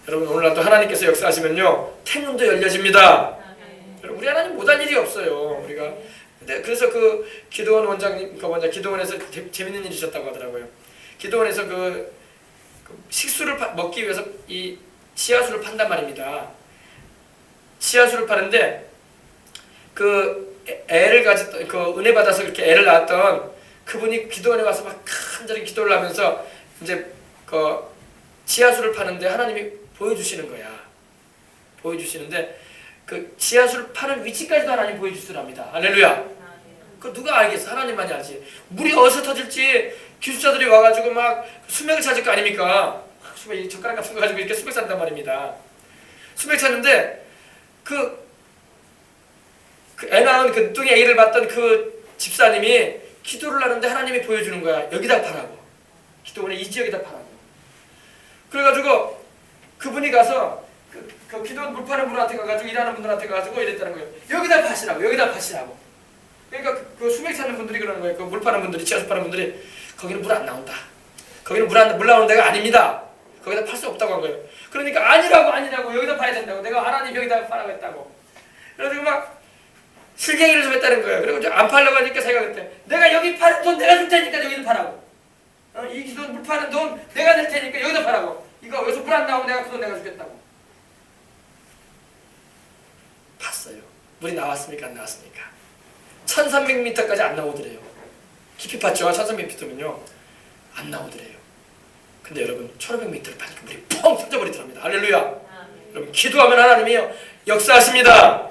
여러분 오늘날도 하나님께서 역사하시면요天문도 열려집니다. 우리 하나님 못할 일이 없어요. 우리가. 근데 그래서 그 기도원 원장님 기도원에서 재밌는 일이 있었다고 하더라고요. 기도원에서 그 식수를 먹기 위해서 이 치아수를 판단 말입니다. 치아수를 파는데 그 애를 가졌던 그 은혜 받아서 이렇게 애를 낳았던 그분이 기도원에 와서 막 간절히 기도를 하면서 이제 그 치아수를 파는데 하나님이 보여주시는 거야. 보여주시는데 그 치아수를 파는 위치까지도 하나님 보여주시랍니다. 할렐루야. 그 누가 알겠어? 하나님만이 알지. 물이 어디서 터질지 기술자들이 와가지고 막 수맥을 찾을 거 아닙니까? 수맥 젓가락 같은 거 가지고 이렇게 수맥 산단 말입니다. 수맥 찾는데 그 애 낳은 그 뚱이 애를 봤던 그 집사님이 기도를 하는데 하나님이 보여주는 거야. 여기다 파라고. 기도원에 이 지역에다 파라고. 그래가지고 그분이 가서 그 기도원 물 파는 분한테 가가지고 일하는 분들한테 가가지고 이랬다는 거예요. 여기다 파시라고. 여기다 파시라고. 그러니까 그 수맥 찾는 분들이 그러는 거예요. 그 물 파는 분들이 치아수 파는 분들이 거기는 물 안 나온다. 거기는 물 나오는 데가 아닙니다. 거기다 팔 수 없다고 한 거예요. 그러니까 아니라고 여기다 파야 된다고. 내가 하나님 여기다 파라고 했다고. 그래가지고 막 실갱이를 좀 했다는 거예요. 그리고 안 팔려고 하니까 자기가 그때 내가 여기 파는 돈 내가 줄 테니까 여기도 파라고. 이 기도 물 파는 돈 내가 낼 테니까 여기다 파라고. 이거 여기서 물 안 나오면 내가 그 돈 내가 주겠다고. 봤어요. 물이 나왔습니까 안 나왔습니까? 1300m까지 안 나오더래요. 깊이 봤죠? 1300m면요 안 나오더래요. 근데 여러분 1500m를 파니까 물이 펑 터져버리더랍니다. 할렐루야. 여러분 기도하면 하나님이 역사하십니다.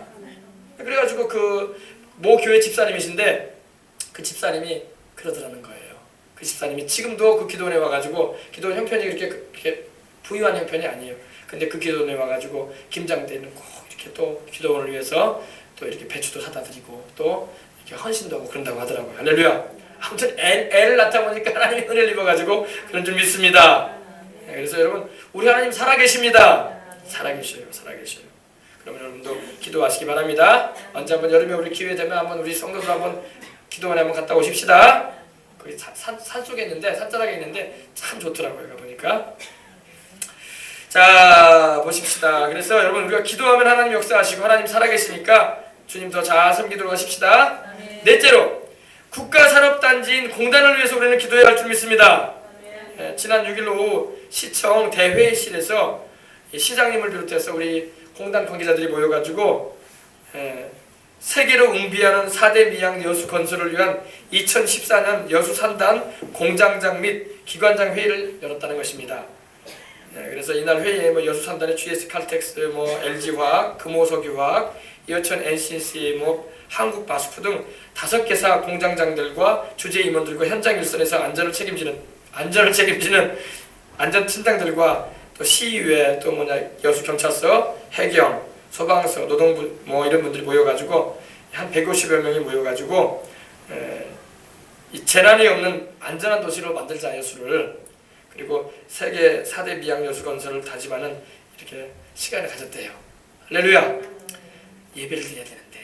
그래가지고 그 모 교회 집사님이신데 그 집사님이 그러더라는 거예요. 그 집사님이 지금도 그 기도원에 와가지고 기도원 형편이 그렇게 부유한 형편이 아니에요. 근데 그 기도원에 와가지고 김장 때는 꼭 이렇게 또 기도원을 위해서 또 이렇게 배추도 사다 드리고 또 이렇게 헌신도 하고 그런다고 하더라고요. 할렐루야. 아무튼 애를 낳다 보니까 하나님이 은혜를 입어가지고 그런 줄 믿습니다. 그래서 여러분 우리 하나님 살아계십니다. 살아계셔요. 살아계셔요. 그러면 여러분도 기도하시기 바랍니다. 언제 한번 여름에 우리 기회 되면 한번 우리 성도들 한번 기도원에 한번 갔다 오십시다. 거기 산 속에 있는데 산자락에 있는데 참 좋더라고요. 가보니까. 자 보십시다. 그래서 여러분 우리가 기도하면 하나님 역사하시고 하나님 살아계시니까 주님 더 잘 섬기도록 하십시다. 넷째로 국가산업단지인 공단을 위해서 우리는 기도해야 할 줄 믿습니다. 지난 6일 오후 시청 대회의실에서 시장님을 비롯해서 우리 공단 관계자들이 모여가지고 세계로 응비하는 4대 미양 여수 건설을 위한 2014년 여수 산단 공장장 및 기관장 회의를 열었다는 것입니다. 그래서 이날 회의에 여수 산단의 GS 칼텍스, LG화학, 금호석유화학, 여천 NCC, 한국바스프 등 5개사 공장장들과 주재 임원들과 현장 일선에서 안전을 책임지는 안전팀장들과 또 시의회 또 여수 경찰서, 해경, 소방서, 노동부 이런 분들이 모여가지고 한 150여 명이 모여가지고 이 재난이 없는 안전한 도시로 만들자 여수를 그리고 세계 4대 미양 여수 건설을 다짐하는 이렇게 시간을 가졌대요. 할렐루야. 예배를 드려야 되는데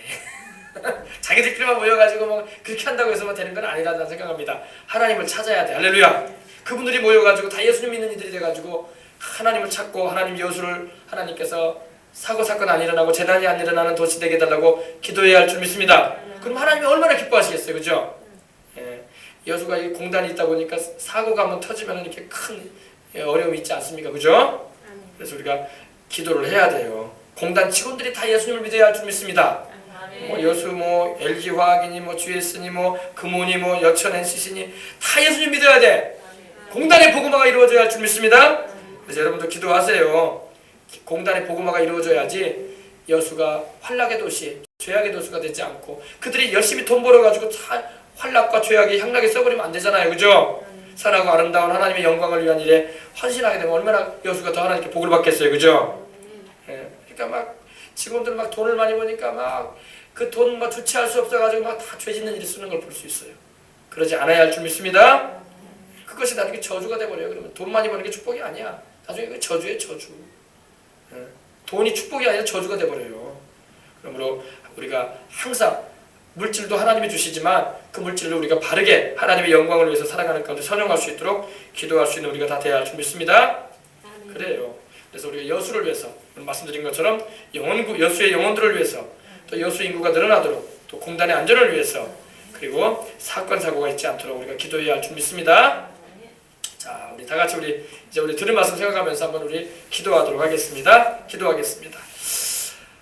자기들끼리만 모여가지고 그렇게 한다고 해서 되는 건 아니라고 생각합니다. 하나님을 찾아야 돼. 할렐루야. 그분들이 모여가지고 다 예수님 믿는 이들이 돼가지고 하나님을 찾고 하나님 여수를 하나님께서 사고 사건 안 일어나고 재난이 안 일어나는 도시 되게 해달라고 기도해야 할 줄 믿습니다. 그럼 하나님이 얼마나 기뻐하시겠어요, 그죠? 여수가 이 공단이 있다 보니까 사고가 한번 터지면 이렇게 큰 어려움이 있지 않습니까, 그죠? 그래서 우리가 기도를 해야 돼요. 공단 직원들이 다 예수님을 믿어야 할 줄 믿습니다. 여수 LG화학이니 GS니 금호니 여천 NCC니 다 예수님 믿어야 돼. 공단의 복음화가 이루어져야 할 줄 믿습니다. 그래서 여러분도 기도하세요. 공단의 복음화가 이루어져야지 여수가 환락의 도시, 죄악의 도시가 되지 않고 그들이 열심히 돈 벌어가지고 환락과 죄악이 향락에 써버리면 안 되잖아요, 그죠? 선하고 아름다운 하나님의 영광을 위한 일에 헌신하게 되면 얼마나 여수가 더 하나님께 복을 받겠어요, 그죠? 그러니까 직원들 돈을 많이 버니까 그 돈 주체할 수 없어가지고 다 죄 짓는 일이 쓰는 걸 볼 수 있어요. 그러지 않아야 할 줄 믿습니다. 그것이 나중에 저주가 돼버려요. 그러면 돈 많이 버는 게 축복이 아니야. 나중에 그 저주예요, 저주. 돈이 축복이 아니라 저주가 돼버려요. 그러므로 우리가 항상 물질도 하나님이 주시지만 그 물질로 우리가 바르게 하나님의 영광을 위해서 살아가는 가운데 선용할 수 있도록 기도할 수 있는 우리가 다 되어야 할 줄 믿습니다. 그래요. 그래서 우리가 여수를 위해서 말씀드린 것처럼 여수의 영혼들을 위해서 또 여수 인구가 늘어나도록 또 공단의 안전을 위해서 그리고 사건 사고가 있지 않도록 우리가 기도해야 할 줄 믿습니다. 자, 우리 다 같이 이제 우리 들은 말씀 생각하면서 한번 우리 기도하도록 하겠습니다. 기도하겠습니다.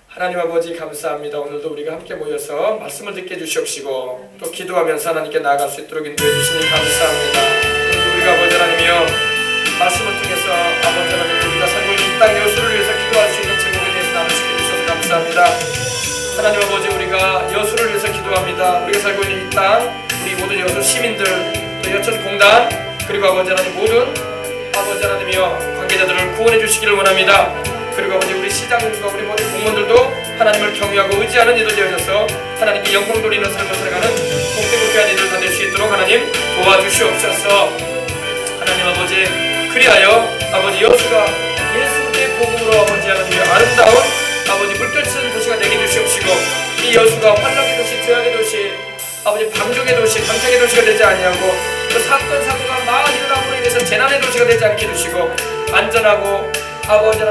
하나님 아버지 감사합니다. 오늘도 우리가 함께 모여서 말씀을 듣게 해주시옵시고 또 기도하면서 하나님께 나아갈 수 있도록 인도해 주시니 감사합니다. 오늘도 우리가 아버지 하나님이여 말씀을 통해서 아버지 하나님 우리가 살고 있는 이 땅 여수를 위해서 기도할 수 있는 제목에 대해서 나누시게 해주셔서 감사합니다. 하나님 아버지 우리가 여수를 위해서 기도합니다. 우리가 살고 있는 이 땅 우리 모든 여수 시민들 또 여천 공단 그리고 아버지 하나님 모든 아버지 하나님이여 관계자들을 구원해 주시기를 원합니다. 그리고 아버지 우리 시장님과 우리 모든 공무원들도 하나님을 경외하고 의지하는 이들 되어져서 하나님께 영광 돌리는 삶을 살아가는 복되복되한 이들 다 될 수 있도록 하나님 도와주시옵소서. 하나님 아버지 그리하여 아버지 여수가 예수의 복음으로 아버지 하나님의 아름다운 아버지 물결치는 도시가 되게 해주시옵시고 이 여수가 환락의 도시, 죄악의 도시, 아버지 방종의 도시, 방탕의 도시가 되지 아니하고 그 사건 사고가 많이 일어남으로 인해서 재난의 도시가 되지 않게 해주시고 안전하고 아버지 하나님